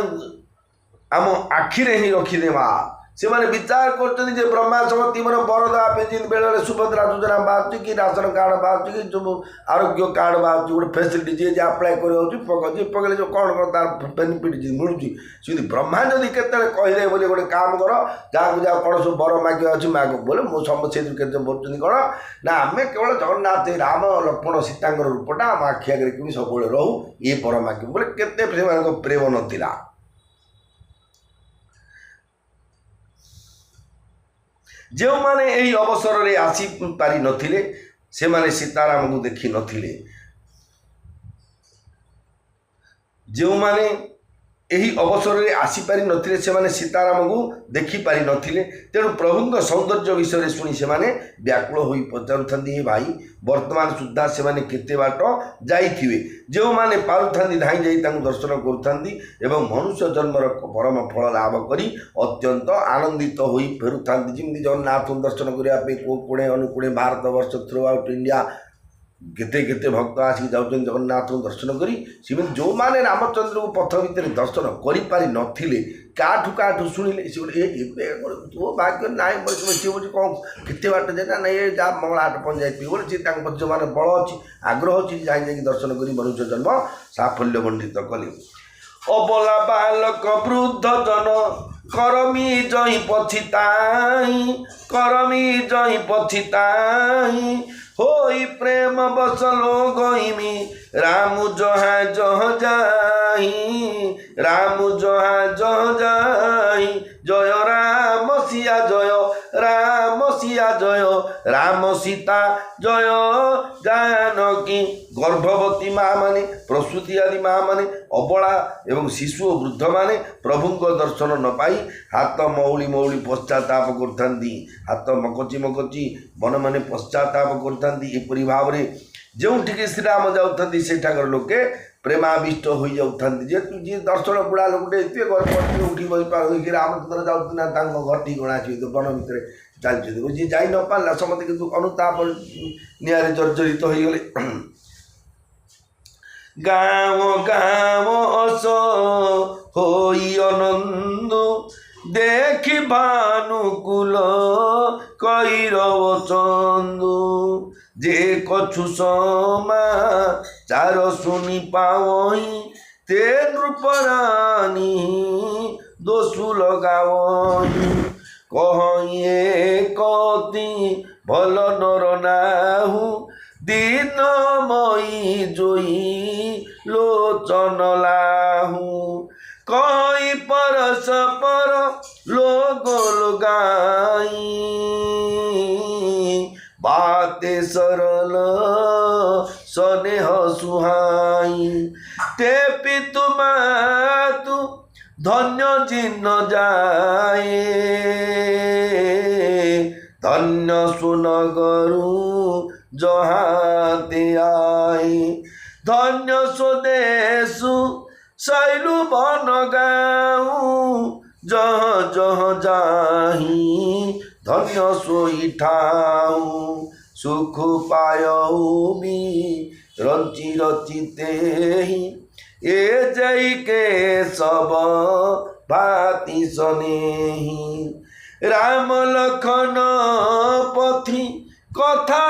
आम आखिरे ही रखिदेमा से माने विचार कर ब्रह्मा समति मन बरदा पे बेले सुभद्रा योजना बाहर कि राशन कार्ड बाहर कि जो आरोग्य कार्ड बाहर गोटे फैसिलिटी जी आप्लाय कर पकड़े जो कौन कर तार बेनिफिट मिलूँ ब्रह्मा जदि केतले कहले बोले गोटे काम कर जहाँ जहाँ कौन सब बर मागे अच्छे माग बोले मो समस्या केते बोलते कौन ना आम केवल जगन्नाथ राम लक्ष्मण सीतांकर रूपटा आम आखि आगे भी सब रहू ये बर मागे बोले केते प्रेम नथिला जो माने यही अवसर रे आसी पारि नथिले से माने सीताराम को देखी नथिले जो माने यही अवसर रे आसी पारि नथिले से माने सीताराम को देखी पारि नथिले तेणु प्रभु सौंदर्य विषय शुणी से माने व्याकुल होई पचारुथांती हे भाई वर्तमान सुद्धा से माने केते बाट जाइथिबे जो माने पारुथांती धाई जाई तांको दर्शन करुथांती एवं मनुष्य जन्मर परम फल लाभ करी अत्यंत आनंदित होई फेरुथांती जिमि जगन्नाथ दर्शन करिया पे को कोणे अनुकोणे भारत वर्ष थ्रू आउट इंडिया केते केते भक्त आसिक जाउछन जगन्नाथ दर्शन करी सिमन जो माने रामचंद्र को पथ भितर दर्शन करि पारि नथिले काठू शुणिले से गोटे तो भाग्य नाई बोले सी बोले कौन केते बाट जाए ना ये जा मंगलाहाट पहुँच जाए बोले सी जो मैंने बल अच्छी आग्रह अच्छी जाई दर्शन कर मनुष्य जन्म साफल्य मंडित कले अबला बालक वृद्ध जन करमी जई पछिताई होई प्रेम बसलो गईमी राम जहाँ जह जाई जय राम सिया जय राम सीता जय जानकी गर्भवती माँ माने प्रसूति आदि माँ माने अबला एवं शिशु और वृद्ध माने प्रभु दर्शन न पाई हाथ मौली मौली पश्चाताप करथांती हाथ मकची मन माने पश्चाताप करथांती एपरी भाव में जोठिके श्रीराम जाऊँ सेठाकर लोके प्रेमाविष्ट हो जाऊँ जेहतु जी दर्शन बुढ़ा लोकटे एत गर्भ उठी बस पार रामचंद्र जाऊना घर ठीक गणा वन भितर चलते जी जा न पारा समस्त कितु अनुताप निआरे जर्जरित हो गले गाँव अस होई आनंद देखि भानुकुल कैरव चंदू जे कछु समाचार सुनी पावई ते नृपरानी दोषु लगावई कहिए कति भल नर नाहु दीनमयी जोई लोचन लाहु कई परस पर लोग लगाई बाते सरल स्नेह सुहाई ते पितु मातु धन्य जिन्न जाए धन्य सुनगरु जहाते आए धन्य स्वदेशु शैलु बन गाऊँ जह जह जाही धन्य सोई ठाऊ सुख पायऊमी रंची रचिते ही ए जई के सब भाति सनेही राम लखन पथि कथा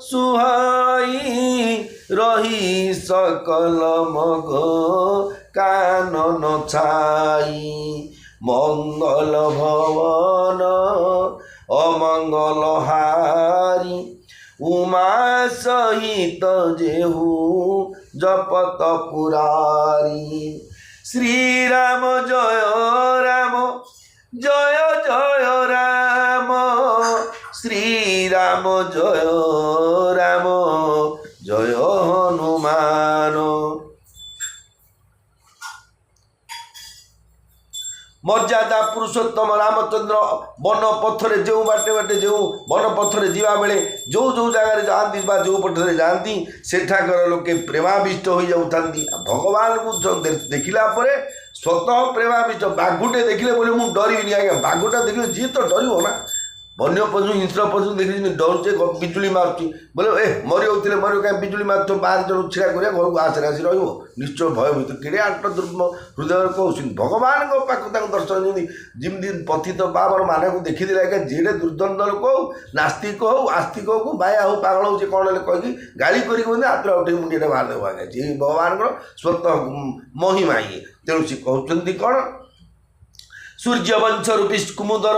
सुहाई रही सकल मग कानन छाई मंगल भवन अमंगल हारी उमा सहित जेहू जपत पुरारी श्री राम जय राम जय जय राम श्री राम जय राम जय हनुमान मर्यादा पुरुषोत्तम रामचंद्र वन पथरे जो बाटे बाटे जो वन पथरे जीवा बेले जो जो जगार जाती जो पथरे जाती सेठाकर लोके प्रेमाविष्ट हो जाती भगवान को देखला स्वतः प्रेमाविष्ट बाघुटे देखले बोले मुझे डरबी आज्ञा बाघुटा देखले जी तो डर ना वन्य पशु हिंस्र पशु देखिए डरुचे बिजुली मारुची बोले ए मरी होते मरी कहीं बिजुली मार बाहर जन छिड़ा कर घर को आसरे आसी निश्चय भयभीत कि आट दुर्म हृदय कहते भगवान पाक दर्शन जमी पथित बाबर मान को देखी आज्ञा जेडे दुर्द्वंद लोक हो नास्तिक हो आस्तिक हो बाया हो पागल हो कौन कहीकि गाड़ी कर हाथ उठे मुंडिया मारदेव आज्ञा जी भगवान स्वतः महिमा ये तेणु सी कहते कौन सूर्यवंश रूपी कुमुदर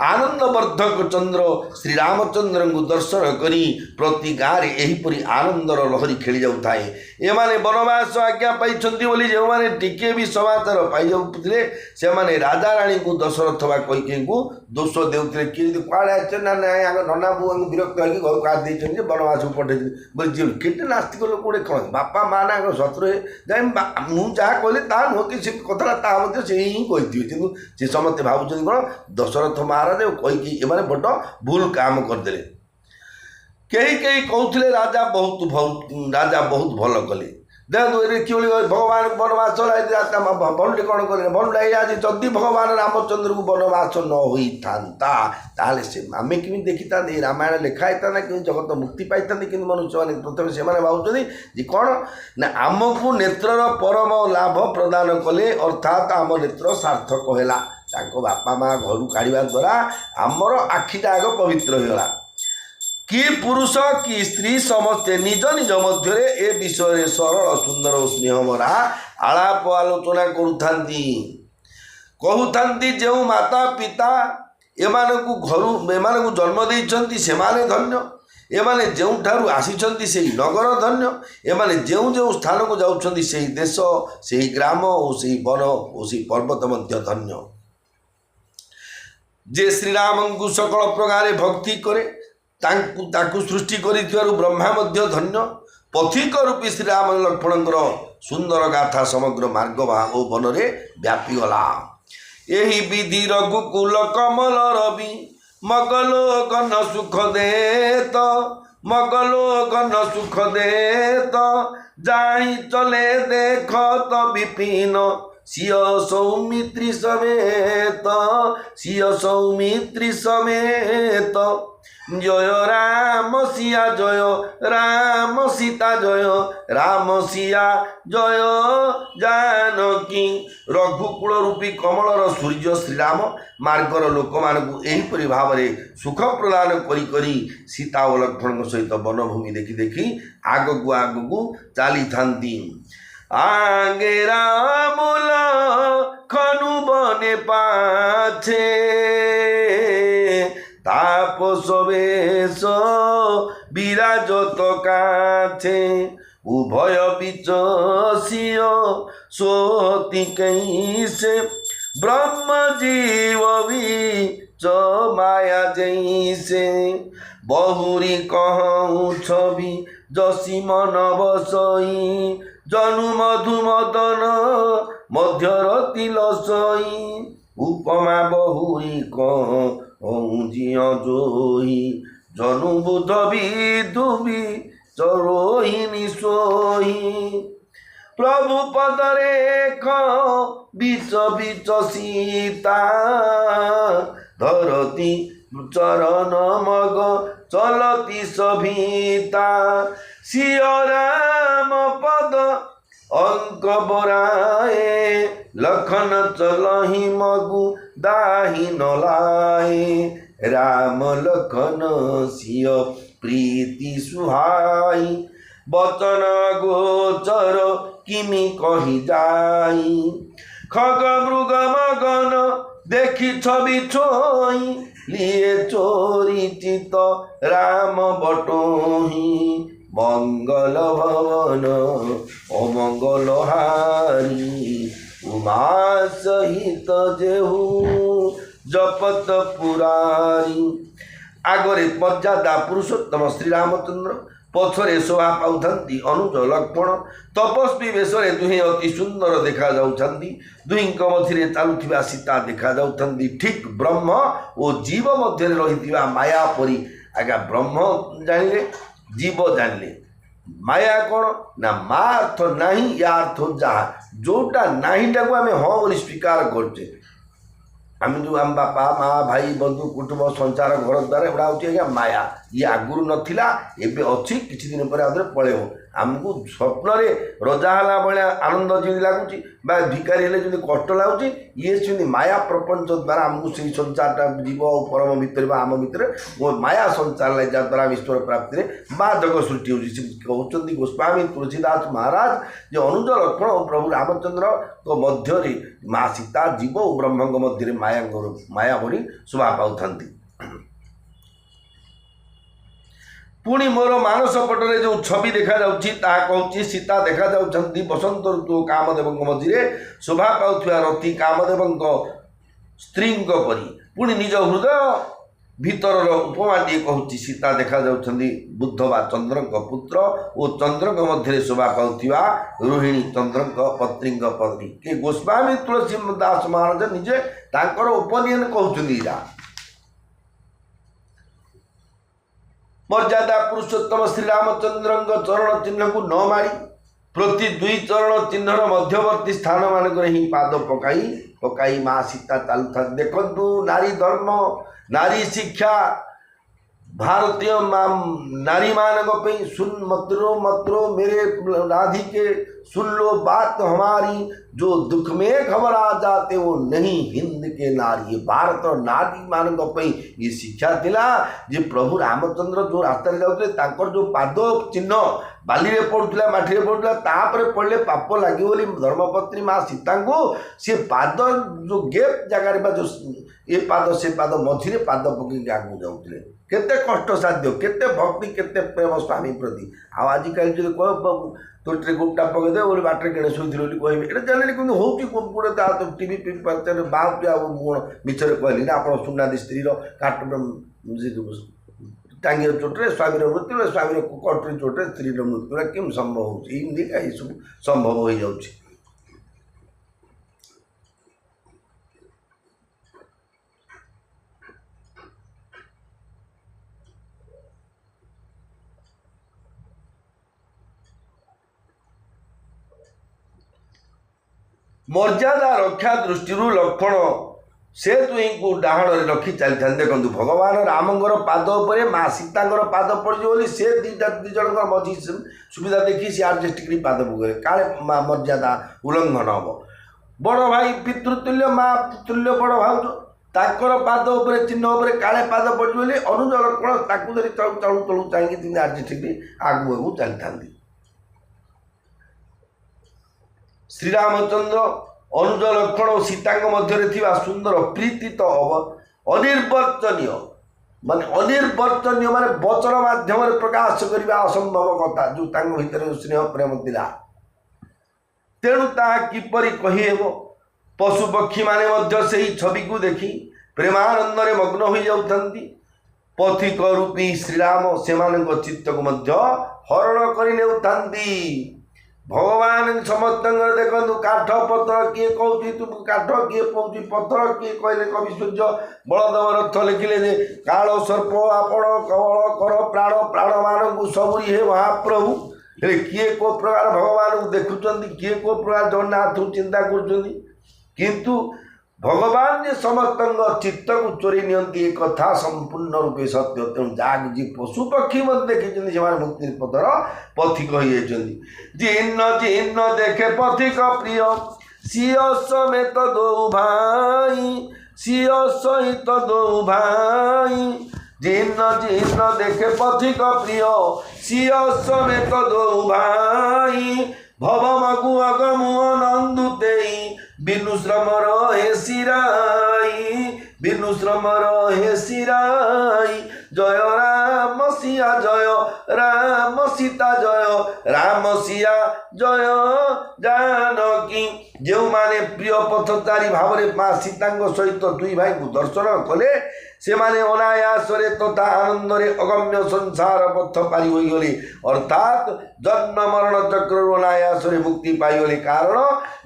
आनंदवर्धक चंद्र श्री रामचंद्र को दर्शन करी प्रति गाँव एहीपरी आनंदर लहरी खेली जाए एमाने वनवास आज्ञा पाई जो मैंने टिके भी समाचार पाई जाते से माने राजा राणी को दशरथ बा कैकेयी को दोष देते किए कड़े ना नना बू विरक्त होगी घर को आदि वनवास को पठे बोले केटे नास्तिक लोक गोटे कौन बापा माँ ना शत्रु मुझे जहाँ कहली ता नुह कि कथा से ही कही से समस्ते भावुं कौन दशरथ महाराज कहीकि एमाने बड़ भूल काम करदे कई कहते राजा बहुत भल कले देखो कि भगवान वनवास चलाई बनुटे कौन करें बनुटा आज जदि भगवान रामचंद्र को वनवास न होता से आम कि देखी था रामायण लिखाई था कि जगत मुक्ति पाई था कि मनुष्य मैंने प्रथम से भावुँ कौन ना आमको नेत्रर परम लाभ प्रदान कले अर्थात आम नेत्र सार्थक है बापा माँ घर काढ़ा द्वारा आमर आखिटा आग पवित्र होगा कि पुरुष कि स्त्री समस्ते निज निज मध्य ए विषय सरल सुंदर और स्नेहमरा आलाप आलोचना कहते जो माता पिता एमानकु घर एमानकु जन्म देइछन्ति सेमाने धन्य एमाने जोठारु आसीछन्ति सेही नगर धन्य एमाने जो जो स्थान को जाउछन्ति सेही देश सेही ग्राम और सेही वन और सेही पर्वत मध्य धन्य जे श्रीराम को सकल प्रकार भक्ति करे ताकु सृष्टि करिथिबारु ब्रह्मा मध्य धन्य पथिक रूपी श्रीराम लक्ष्मणଙ୍କର सुंदर गाथा समग्र मार्ग और वन में व्यापीगला यही विधि रघुकुल कमल रवि मगलो गण सुख देत मगलो गण सुख देत जाई चले देख तो विपिन सिय सौमित्री समेत सिय सौमित्री समेत जय राम सिया जय राम सीता जय राम सिया जय जानकी रघुकुल रूपी कमलर सूर्य श्रीराम मार्गर लोक मानक एहीपरि भाव में सुख प्रदान करी सीता और लक्ष्मण सहित वनभूमि देखी देखी आगकू चली थांती आगे राम लखनु बने पाछे तापस बेश विराजत काछे उभय विचसिय सोती कैसे ब्रह्म जीव बीच माया जैसे बहुरी कहूँ छवि जसी मन बसई जनु मधु मदन मध्यरती लसई उपमा बहुरी कहूँ जिय जोही जनु बुध विदुबी चरोहिणी सोही प्रभु पदरेख बीच बीच सीता धरती चरण मग चलती सभीता सिय राम पद अंक बोराए लखन चलही मगु दाही नलाए राम लखन सिय प्रीति सुहाई बचन गोचर किमि कही जाई खग मृग मगन देखी छवि छोई लिए चोरी चित राम बटोही मंगल भवन अमंगल हारी उमा सहित जेहू जपत पुरारी आगरे मर्यादा पुरुषोत्तम श्रीरामचंद्र पछरे शोभा पाउथंती अनुज लक्ष्मण तपस्वी बेशरे दुहें अति सुंदर देखा जाउछंती दुहिंक मझिरे चालुथिबा सीता देखा जाउथंती ठीक ब्रह्म और जीव मध्य रहिथिबा माया परी आज्ञा ब्रह्म जानिले जीव जानिले माया कौन ना मा अर्थ नहीं या अर्थ जहाँ जोटा नहीं टाक आम हाँ बोली स्वीकार करचे आम जो आम बापा माँ भाई बंधु कुटुंब संसार घर द्वार एगुड़ा हूँ माया ये आगुरी नाला एवं अच्छी किसी दिन पर आदि पलैब आमको स्वप्न रजा है भाया आनंद जमी लगुच भिकारी हेल्ले जमी कष्ट लगुच ये सेमती माया प्रपंच द्वारा आमको से संसारटा जीव परम भितर आम भितर माया संसार लगे जहाँद्वारा ईश्वर प्राप्ति बाधक सृष्टि होती गोस्वामी तुलसीदास महाराज जो अनुज लक्ष्मण और प्रभु रामचंद्र को मध्य माँ सीता जीव और ब्रह्म मध्य माया भरी शोभा पाउथंती पुणी मोर मानस पटरे जो छवि देखा कहूँ सीता देखा जाउछंती बसंत ऋतु कामदेव मझे शोभा पाउथिबा रति कामदेव स्त्री परी पुणी निज हृदय भीतर उपमाटी कहूँ सीता देखा जाउछंती बुद्ध बा चंद्र पुत्र और चंद्र मध्य शोभा पाउथिबा रोहिणी चंद्र पत्री पत्नी के गोस्वामी तुलसी दास महाराज निजे तांकर ओपिनियन कहउछंती मर्यादा पुरुषोत्तम श्री रामचंद्र चरण चिन्ह को न मारी प्रति दुई चरण चिन्हर मध्यवर्ती स्थान मानक ही पाद पकाई पकाई माँ सीता चलुता देखु नारी धर्म नारी शिक्षा भारतीय नारी मानक सुन मतरो मेरे राधिके सुन लो बात हमारी जो दुख में घबरा जाते वो नहीं हिंद के नारी भारत नारी मानक ये शिक्षा थिला जे प्रभु रामचंद्र जो रास्ता जाते जो पाद चिन्ह बाली रे पड़ुला माटी रे पड़ुला तापर पड़े पाप लगे बोली धर्मपत्नी माँ सीता को सी पाद जो गेप जगार जो ये पाद से पाद मझे पाद पकड़ आगे जाऊे केते कष्ट साध्य केते भक्ति केते प्रेम स्वामी प्रति आजिकल जो कह तोटे गोटा पकईदे बोले बाटर केड़े शुई कहे ये जाने कि होटे तो टीवी बाहर मिछरे कहली ना आप शुणुना स्त्री काट टांगी चोटे स्वामी मृत्यु स्वामी कटरी चोटे स्त्री मृत्यु केम संभव होमती सब संभव हो जाऊँगी मर्यादा रक्षा दृष्टि लक्षण से तुई को डाण रखी चली देखो भगवान रामंगर पाद पर माँ सीतांगर पाद पड़ी से दिज मझी सुविधा देखी सी आडजस्ट कर पाद पकड़े काले मर्यादा उल्लंघन हम बड़ भाई पितृतुल्य माँ तुल्य बड़ भाज ताकर पाद उपर चिन्ह उपर काले पाद पड़ी अनुज लक्षण धरी चलू चलू चलू चाहिए आडजस्ट कर आगू आगू चली था श्रीरामचंद्र अनुज लक्ष्मण और सीता मध्य सुंदर प्रीति तो अनिर्वर्चनीय मान अनिर्वर्चनीय मान वचन माध्यम प्रकाश करने असंभव कथा जो भीतर स्नेह प्रेम थिला तेणु ता किपरि कहीहेब पशु पक्षी माने से ही छवि को देखी प्रेमानंद में मग्न हो जाउथंती पथिक रूपी श्रीराम से चित्त को हरण कर भगवान समस्त देखु काठ पत्र किए कौची तुम काठ किए कौची पत्थर किए कहले कवि सूर्य बलदेव रथ लिखिले काल सर्प आपण कवल कर प्राण प्राण मान सबुरी हे महाप्रभु हेले किए को प्रकार भगवान को देखुं किए को प्रकार जगन्नाथ चिंता किंतु भगवान जे समस्त चित्त को चोरी नियंती एक कथा संपूर्ण रूपे सत्य तेणु जहाँ जी पशु पक्षी देखी से मुक्ति पथर पथिक हो जीर्ण जीर्ण देखे पथिक प्रिय सिय समेत दो भाई सिय सहित दो भाई जीर्ण जीर्ण देखे पथिक प्रिय सिय समेत दो भाई भव मगु अगमु नंदुते बिनु श्रम रहे सिराई बिनु श्रम रहे सिराई जय राम सिया जय राम सीता जय राम सिया जय जानकी जो माने प्रिय पथचारी भाव में माँ सीता सहित दुई भाई को दर्शन कले से माने अनायासरे तथा आनंदरे अगम्य संसार पथ पारी होइगले अर्थात जन्म मरण चक्र अनायासरे मुक्ति पाइगले कारण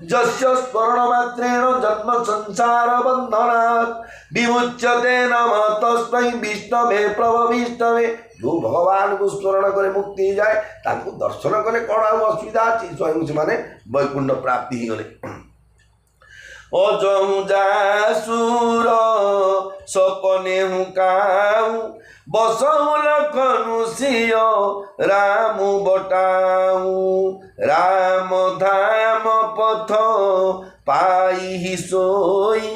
जस्य स्मरण मात्रेण जन्म संसार बंधनात् विमुच्यते नमः तस्मै विष्णवे प्रभु विष्णवे। जो भगवान को स्मरण करे मुक्ति जाए ताको दर्शन कले कौन असुविधा अच्छी स्वयं से माने वैकुंठ प्राप्ति ही गले। अजमुजासुर सपने हुकाऊ बसहु लखनु सिय राम बटाऊ राम धाम पथ पाई ही सोई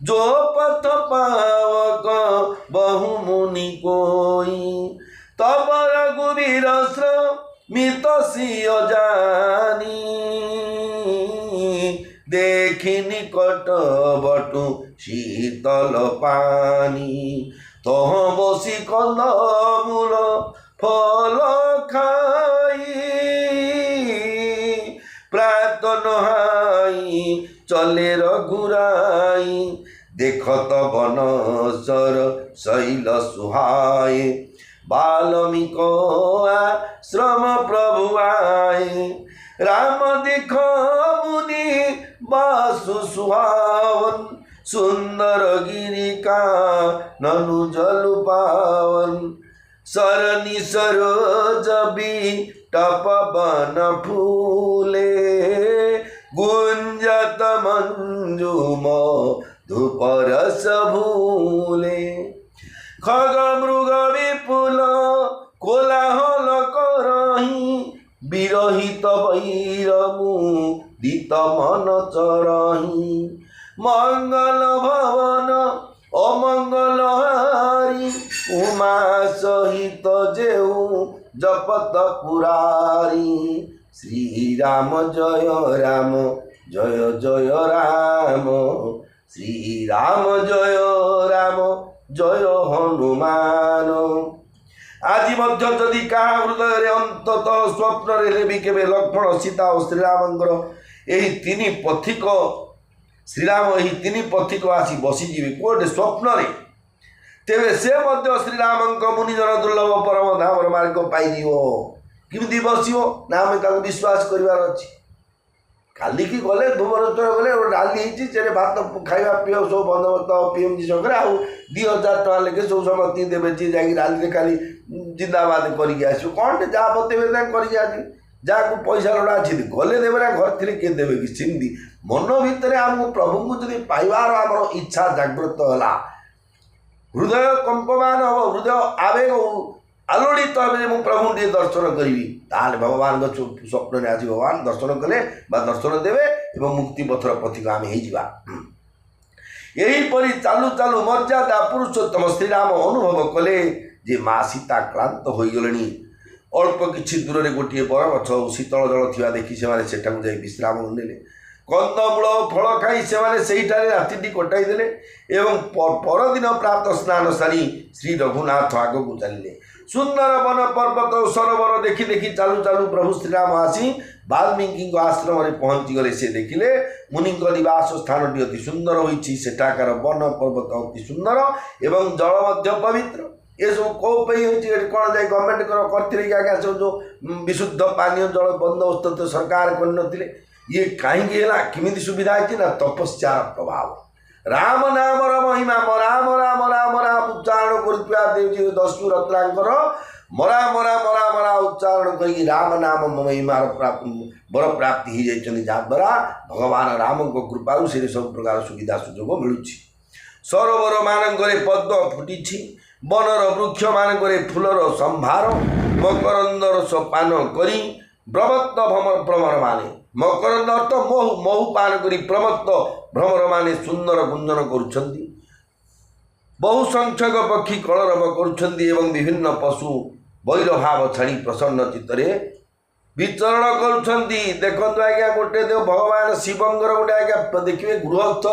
जो पथ पावक बहु मुनि कोई तब रघुवीर श्रमित सिय जानी देखि निकट बटु शीतल पानी तह बसी कंद मूल फल खाई प्रात नहाई चले रघुराई देखत बनसर शैल सुहाए बाल्मीक आश्रम प्रभु आए राम देख मुनि बासु सुहावन सुंदर गिरिका ननु जलु पावन सरनी सरोज टप बन फूले गुंजत मंजुम धूपरस भूले खग मृग विपुल कोलाहल करही विरहित वैरमु दित मन चरही मंगल भवन अमंगल हारी उमा सहित जेऊ जपत पुरारी श्री राम जय जय राम श्री राम जय हनुमान। आज मध्य जदि क्या हृदय अंततः स्वप्न भी केवे लक्ष्मण सीता और श्रीरामंकर यही तीन पथिक श्रीराम यही तीन पथिक आसी बसीजी कोटे स्वप्न तेरे से श्रीराम मुनिजन दुर्लभ परम धाम मार्ग पाई किमिति बसो ना आम विश्वास करार अच्छी काली की गले भुवनेश्वर गले डाली से भात खाଇବା पीवा सब बंदोबस्त पीएमजी छकरे आउ 2000 टका लेके सब समझती देवे जी जाकि डाली खाली जिंदाबाद करके आस कौन जहाँ बतेबे कर जहाँ को पैसा लोड़ा अच्छी गले देवे ना घर थी किए देवे कि सिंधी मन भितर आम प्रभु को जब पाइबार आम इच्छा जागृत है हृदय कंपमान हम हृदय आवेग आलोड़ित हे प्रभु टे दर्शन करी ताल भगवान स्वप्न आस भगवान दर्शन कले दर्शन देवे एवं मुक्ति पथर पथिक आम यहीपरि चालू चालू मर्यादा पुरुषोत्तम श्रीराम अनुभव कले जे माँ सीता क्लांत हो गले अल्प किछि दूर में गोटे बर गछ शीतल जल थिबा देखि से विश्राम नेले कंदमूल फल खाई से राति कटाई देले एवं परदिन प्रातः स्नान सारी श्री रघुनाथ आग को चलिए सुंदर वन पर्वत सरोवर देखि देखि चालू चालू प्रभु श्रीराम आसी वाल्मीकि आश्रम में पहुँची गले से देखिले मुनि निवास स्थान टी अति सुंदर होती सेठाकार वन पर्वत अति सुंदर एवं जल मध्य पवित्र ये सब कौपाई कौन जाए गवर्नमेंट करते आज्ञा सब जो विशुद्ध पानीय जल बंदोबस्त तो सरकार कर ये कहीं सुविधा है ना तपस्यार प्रभाव राम नाम महिमा राम राम राम राम उच्चारण कर दस्यु रत्नाकर मरा मरा मरा मरा उच्चारण कर राम नाम महिमार बर प्राप्ति हो जाती जहाँद्वारा भगवान राम को कृपा से सब प्रकार सुविधा सुजोग मिलूँ सरोवर मानक पद्म फुटी बनर वृक्ष मानक फूलर संभार मकरंदर पान करी ब्रह्मत्व भ्रमर माने मकरंद अर्थ महु महु पान करी प्रमत्त भ्रमर माने सुंदर गुंजन करुछंती बहु संख्यक पक्षी कलरव करुछंती एवं विभिन्न पशु बैर भाव छाड़ी प्रसन्न चित्तरे विचरण करुछंती देखंतु आज्ञा गोटे देव भगवान शिवंकर गोटे आज्ञा देखिए गृहस्थ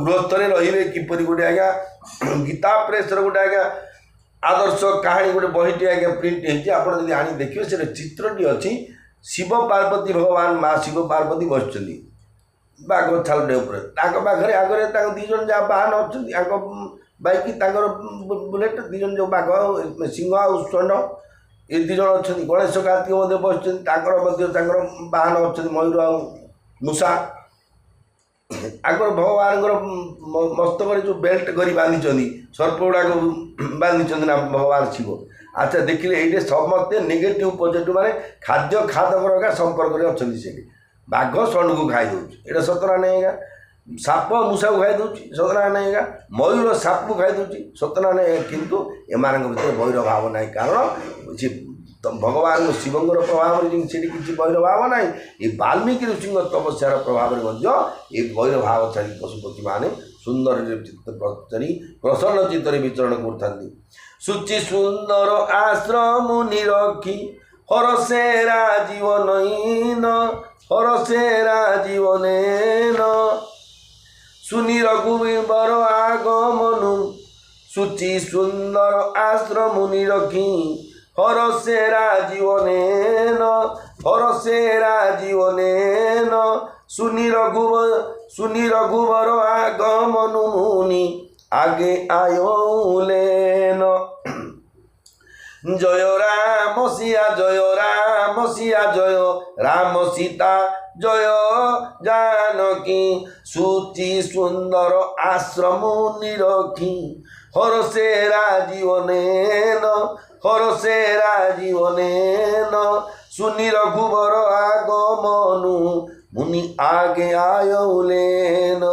गृहस्थरे रे किपरि गोटे आज्ञा गीता प्रेस गोटे आज्ञा आदर्श कहानी गोटे बहीटी आज्ञा प्रिंट होती आपड़ आनी देखिए से चित्रटी अच्छी शिव पार्वती भगवान माँ शिव पार्वती बसुँच ବାଘ ଛାଲଟେ ଉପରେ ତାଙ୍କ ପାଖରେ ଆଗରେ ତାଙ୍କ ଦୁଇ ଜଣ ଯାହା ବାହନ ଅଛନ୍ତି ତାଙ୍କ ବାଇକ୍ ତାଙ୍କର ବୁଲେଟ୍ ଦୁଇ ଜଣ ଯେଉଁ ବାଘ ସିଂହ ଆଉ ଷଣ୍ଢ ଏ ଦୁଇ ଜଣ ଅଛନ୍ତି। ଗଣେଶ କାର୍ତ୍ତିକ ମଧ୍ୟ ବସିଛନ୍ତି ତାଙ୍କର ମଧ୍ୟ ତାଙ୍କର ବାହନ ଅଛନ୍ତି ମୟୂର ଆଉ ମୂଷା। ଆଗର ଭଗବାନଙ୍କର ମସ୍ତକରେ ଯେଉଁ ବେଲ୍ଟ କରି ବାନ୍ଧିଛନ୍ତି ସର୍ପ ଗୁଡ଼ାକ ବାନ୍ଧିଛନ୍ତି ନା ଭଗବାନ ଶିବ। ଆଚ୍ଛା ଦେଖିଲେ ଏଇଠି ସମସ୍ତେ ନେଗେଟିଭ୍ ପଜିଟିଭ୍ ମାନେ ଖାଦ୍ୟ ଖାଦକର ଏକା ସମ୍ପର୍କରେ ଅଛନ୍ତି। ସେଠି ବାଘ ଷଣ୍ଢକୁ ଖାଇଦେଉଛି ଏଇଟା ସତନା ନାହିଁ ଆଜ୍ଞା। ସାପ ମୂଷାକୁ ଖାଇଦେଉଛି ସତନା ନାହିଁ ଆଜ୍ଞା। ମୟୂର ସାପକୁ ଖାଇଦେଉଛି ସତନା ନାହିଁ ଆଜ୍ଞା। କିନ୍ତୁ ଏମାନଙ୍କ ଭିତରେ ବୈର ଭାବ ନାହିଁ କାରଣ ସେ ଭଗବାନ ଶିବଙ୍କର ପ୍ରଭାବରେ ଯେମିତି ସେଠି କିଛି ବୈର ଭାବ ନାହିଁ। ଏ ବାଲ୍ମୀକି ଋଷିଙ୍କ ତପସ୍ୟାର ପ୍ରଭାବରେ ମଧ୍ୟ ଏ ବୈର ଭାବ ଛାଡ଼ି ପଶୁପକ୍ଷୀମାନେ ସୁନ୍ଦରରେ ଚିତ୍ତ ପଚାରି ପ୍ରସନ୍ନ ଚିତ୍ତରେ ବିଚରଣ କରୁଥାନ୍ତି। ସୂଚି ସୁନ୍ଦର ଆଶ୍ରମ ନିରଖି ହରସେ ରାଜୀବ ନଈନ ହରସେ ରାଜୀବ ନେନ ସୁନି ରଘୁବର আগমনু সূচি সুন্দর আশ্রম নিরখি হরসে রাজীবনেন হরসে রাজীবনেন সুনি রঘুবর আগমনু মুনি আগে আয়লেন। জয় রাম সিয়া জয় রাম সিয়া জয় রাম সীতা জয় জানকী সূচি সুন্দর আশ্রম নিরখি হরসে রাজীবনেন হরসে রাজীবনেন সুনি রঘুবর আগমনু মুনি আগে আয়লেন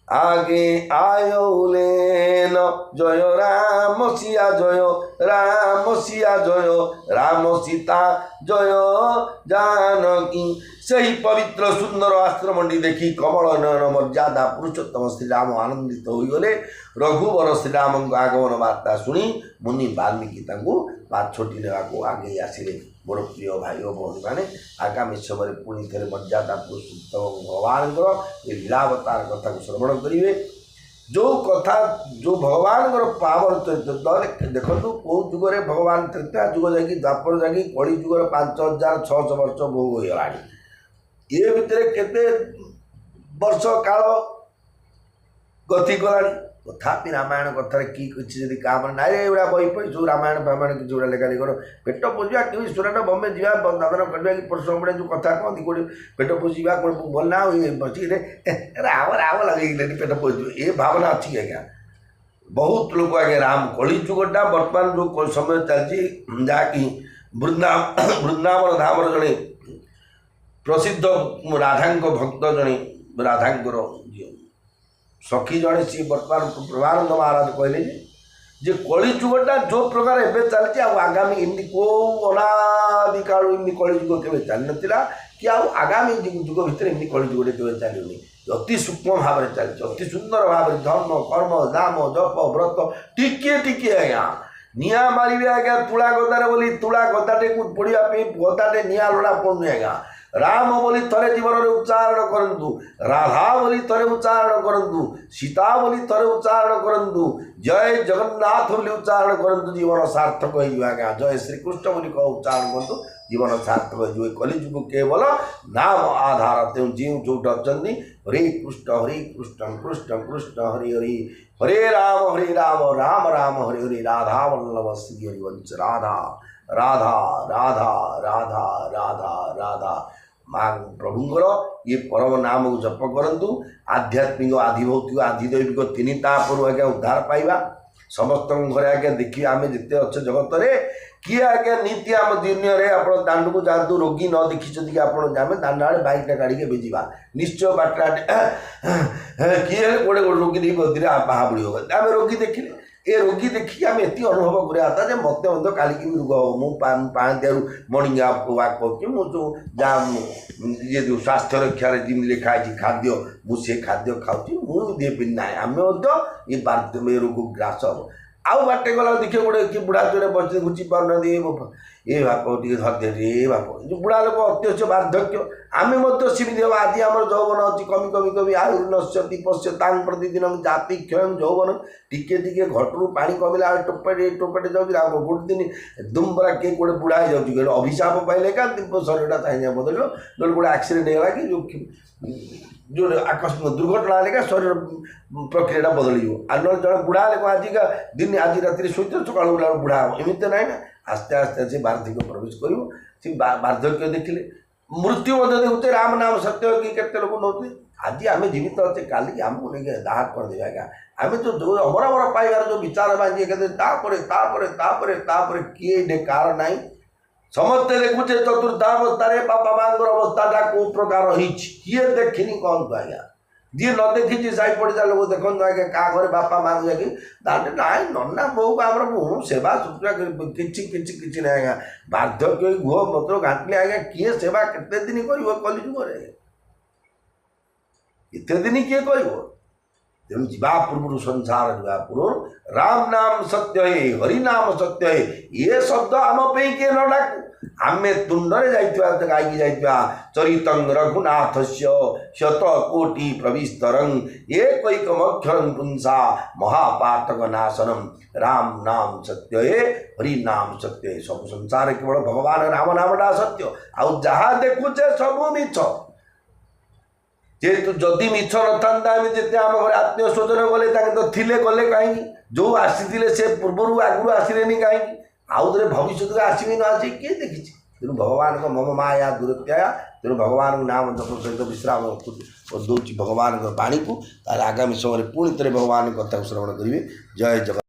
আগে আয়লেন। জয় রাম সিয়া জয় রাম সিয়া জয় রাম সীতা জয় জানকী। ସେହି ପବିତ୍ର ସୁନ୍ଦର ଆଶ୍ରମଟି ଦେଖି କମଳ ନୟନ ମର୍ଯ୍ୟାଦା ପୁରୁଷୋତ୍ତମ ଶ୍ରୀରାମ ଆନନ୍ଦିତ ହୋଇଗଲେ। ରଘୁବର ଶ୍ରୀରାମଙ୍କ ଆଗମନ ବାର୍ତ୍ତା ଶୁଣି ମୁନି ବାଲ୍ମୀକି ତାଙ୍କୁ ପାଛୋଟି ନେବାକୁ ଆଗେଇ ଆସିଲେ। ମୋର ପ୍ରିୟ ଭାଇ ଓ ଭଉଣୀମାନେ ଆଗାମୀ ସମୟରେ ପୁଣି ଥରେ ମର୍ଯ୍ୟାଦା ପୁରୁଷୋତ୍ତମ ଭଗବାନଙ୍କର ଏ ଲୀଳାବତାର କଥାକୁ ଶ୍ରବଣ କରିବେ। ଯେଉଁ କଥା ଯେଉଁ ଭଗବାନଙ୍କର ପାୱାର ଚରିତ୍ର ଦେଖନ୍ତୁ କେଉଁ ଯୁଗରେ ଭଗବାନ ତ୍ରେତା ଯୁଗ ଯାଇକି ଦ୍ୱାପର ଯାଇକି କଳି ଯୁଗର 5600 ବର୍ଷ ବହୁ ହୋଇଗଲାଣି। ଏ ଭିତରେ କେତେ ବର୍ଷ କାଳ ଗତି କଲାଣି ତଥାପି ରାମାୟଣ କଥାରେ କି କିଛି ଯଦି କାମ ନାଇଁ ଏଗୁଡ଼ା ବହି ପହି ସବୁ ରାମାୟଣ ଫାମାୟଣ କିଛି ଗୁଡ଼ା ଲେଖା ଲେଖି କର ପେଟ ପୋଷିବା କେମିତି ସୁରାଟ ବମ୍ବେ ଯିବା ଦାଦନ କରିବା କି ପରିଶ୍ରମ ପଡ଼ିବା ଯେଉଁ କଥା କହନ୍ତି କେଉଁଠି ପେଟ ପୋଷିବା କ'ଣ ଭଲ ନା ବସିକିରେ ରାମ ରାମ ଲଗେଇଲେନି ପେଟ ପୋଷିବ ଏ ଭାବନା ଅଛି ଆଜ୍ଞା। ବହୁତ ଲୋକ ଆଜ୍ଞା ରାମ କଳି ଯୁଗଟା ବର୍ତ୍ତମାନ ଯେଉଁ ସମୟ ଚାଲିଛି ଯାହାକି ବୃନ୍ଦାବନ ଧାମର ଜଣେ ପ୍ରସିଦ୍ଧ ରାଧାଙ୍କ ଭକ୍ତ ଜଣେ ରାଧାଙ୍କର ସଖୀ ଜଣେ ସିଏ ବର୍ତ୍ତମାନ ପ୍ରଭାନନ୍ଦ ମହାରାଜ କହିଲେ ଯେ କଳି ଯୁଗଟା ଯେଉଁ ପ୍ରକାର ଏବେ ଚାଲିଛି ଆଉ ଆଗାମୀ ଏମିତି କେଉଁ ଅନାଦି କାଳୁ ଏମିତି କଳି ଯୁଗ କେବେ ଚାଲିନଥିଲା କି ଆଉ ଆଗାମୀ ଯୁଗ ଭିତରେ ଏମିତି କଳି ଯୁଗଟେ କେବେ ଚାଲିବନି। ଅତି ସୂକ୍ଷ୍ମ ଭାବରେ ଚାଲିଛି ଅତି ସୁନ୍ଦର ଭାବରେ ଧର୍ମ କର୍ମ ଦାମ ଜପ ବ୍ରତ ଟିକିଏ ଟିକିଏ ଆଜ୍ଞା ନିଆଁ ମାରିବେ ଆଜ୍ଞା ତୁଳା ଗଦାରେ ବୋଲି ତୁଳା ଗଦାଟିକୁ ପୋଡ଼ିବା ପାଇଁ ଗଦାଟେ ନିଆଁ ଲୋଡ଼ା ପଡ଼ୁନି ଆଜ୍ଞା। ରାମ ବୋଲି ଥରେ ଜୀବନରେ ଉଚ୍ଚାରଣ କରନ୍ତୁ ରାଧା ବୋଲି ଥରେ ଉଚ୍ଚାରଣ କରନ୍ତୁ ସୀତା ବୋଲି ଥରେ ଉଚ୍ଚାରଣ କରନ୍ତୁ ଜୟ ଜଗନ୍ନାଥ ବୋଲି ଉଚ୍ଚାରଣ କରନ୍ତୁ ଜୀବନ ସାର୍ଥକ ହେଇଯିବ ଆଜ୍ଞା। ଜୟ ଶ୍ରୀକୃଷ୍ଣ ବୋଲି ଉଚ୍ଚାରଣ କରନ୍ତୁ ଜୀବନ ସାର୍ଥକ ହେଇଯିବ। କଲିଯୁଗ କେବଳ ନାମ ଆଧାର ତେଣୁ ଯେଉଁ ଯେଉଁଠି ଅଛନ୍ତି ହରେ କୃଷ୍ଣ କୃଷ୍ଣ କୃଷ୍ଣ ହରି ହରି ହରେ ରାମ ରାମ ରାମ ହରେ ହରେ ରାଧା ବଲ୍ଲଭ ଶ୍ରୀ ହରିବଂଶ ରାଧା ରାଧା ରାଧା ରାଧା ରାଧା ରାଧା ମା ପ୍ରଭୁଙ୍କର ଇଏ ପରମ ନାମକୁ ଜପ କରନ୍ତୁ। ଆଧ୍ୟାତ୍ମିକ ଆଧିଭୌତିକ ଆଧିଦୈବିକ ତିନି ତାପରୁ ଆଜ୍ଞା ଉଦ୍ଧାର ପାଇବା। ସମସ୍ତଙ୍କ ଘରେ ଆଜ୍ଞା ଦେଖିବେ ଆମେ ଯେତେ ଅଛେ ଜଗତରେ କିଏ ଆଜ୍ଞା ନୀତି ଆମ ଦୁନିଆରେ ଆପଣ ଦାଣ୍ଡକୁ ଯାଆନ୍ତୁ ରୋଗୀ ନ ଦେଖିଛନ୍ତି କି ଆପଣ ଆମେ ଦାଣ୍ଡ ଆଡ଼େ ବାଇକ୍ଟା କାଢ଼ିକି ଏବେ ଯିବା ନିଶ୍ଚୟ ବାଟରେ କିଏ ହେଲେ ଗୋଟେ ରୋଗୀ ନେଇ ଗଦିରେ ବାହା ବୁଡ଼ି ହେବ ଆମେ ରୋଗୀ ଦେଖିଲେ ଏ ରୋଗୀ ଦେଖିକି ଆମେ ଏତିକି ଅନୁଭବ କରିବା କଥା ଯେ ମୋତେ ମଧ୍ୟ କାଲିକି ବି ରୋଗ ହେବ। ମୁଁ ପାଣିଦିଆରୁ ମର୍ଣ୍ଣିଂ ୱାକ୍ କରୁଛି ମୁଁ ଯେଉଁ ଯାହା ଇଏ ଯେଉଁ ସ୍ୱାସ୍ଥ୍ୟ ରକ୍ଷାରେ ଯେମିତି ଲେଖା ହେଇଛି ଖାଦ୍ୟ ମୁଁ ସେ ଖାଦ୍ୟ ଖାଉଛି ମୁଁ ଦେବି ନାହିଁ ଆମେ ମଧ୍ୟ ଏ ରୋଗକୁ ଗ୍ରାସ ହେବ। ଆଉ ବାଟେ ଗଲା ଦେଖିବ ଗୋଟେ କିଏ ବୁଢ଼ା ଚୋରେ ବସି ଘୁଞ୍ଚି ପାରୁନାହାନ୍ତି ए बाप टे धरदे रे बाप जो बुढ़ा लोक अत्यंत बार्धक्य आम सेमती हम आज आम यौवन अच्छी कमी कमी कमी आयुर्नश्यति पश्यतां प्रतिदिन जाति क्षय यौवन टिके टिके घटू पा कमिला टोपे टोपे जाऊँ गोटे दिन एकदम पूरा किए गोटे बुढ़ा हो जाऊँगी अभिशाप पाइले क्या शरीर चाहिए बदल जो गोटे एक्सीडेंट होगा कि जो आकस्मिक दुर्घटना हेल्ला शरीर प्रक्रिया बदल जड़े बुढ़ा लोक आजिका दिन आज राति शोच सका बुढ़ा हम एमती ना ना आस्ते आस्ते से वार्धक्य प्रवेश कर वार्धक्य देखिले मृत्यु देखुचे राम नाम सत्य कि केते लोक नौ आज आम जीवित अच्छे काली आमको नहीं दाह कर दे आज्ञा आम जो अमर अमर पाइबार जो विचार बाजी किए कार ना समस्ते देखुचे चतुर्थावस्था बापा माँ अवस्था कौ प्रकार किए देखनी कहतु आज्ञा जी न देखी साई पड़िशा लोग देखो आगे क्या घर बापा माँ जाकि ना नना बो आम सेवा शुश्रूषा किसी ना आज्ञा वार्धक्य गुह मत्र घाटले आज्ञा किए सेवा केते दिन कर एत दिन किए कर तेणु जा पूर्व संसार जा पूर्व राम नाम सत्य है हरिनाम सत्य है ये शब्द आम पे किए न डाकू आमे तुंडरे जाइथिबा गायकी जाइथिबा चरितं रघुनाथस्य शत कोटि प्रविस्तरं एकैकमक्षरं पुंसा महापातक नाशनम राम नाम सत्य है हरि नाम सत्य है सब संसार केवल भगवान राम नामटा सत्य आउ जहाँ देखुचे सब मिछ जेहेतु जदि मिछ नथा जिते आम घर आत्मीय स्वजन गले तो थिले गले कहीं जो आसी से पूर्वर आगु आसिले कहीं आउ थे भविष्य को आसवि न आस किए देखी तेणु भगवान को मम माया दुरत्या तेणु भगवान नाम जप सहित विश्राम दौर भगवान वाणी को आगामी समय पुणी थे भगवान कथा श्रवण करेंगे जय जगन्नाथ।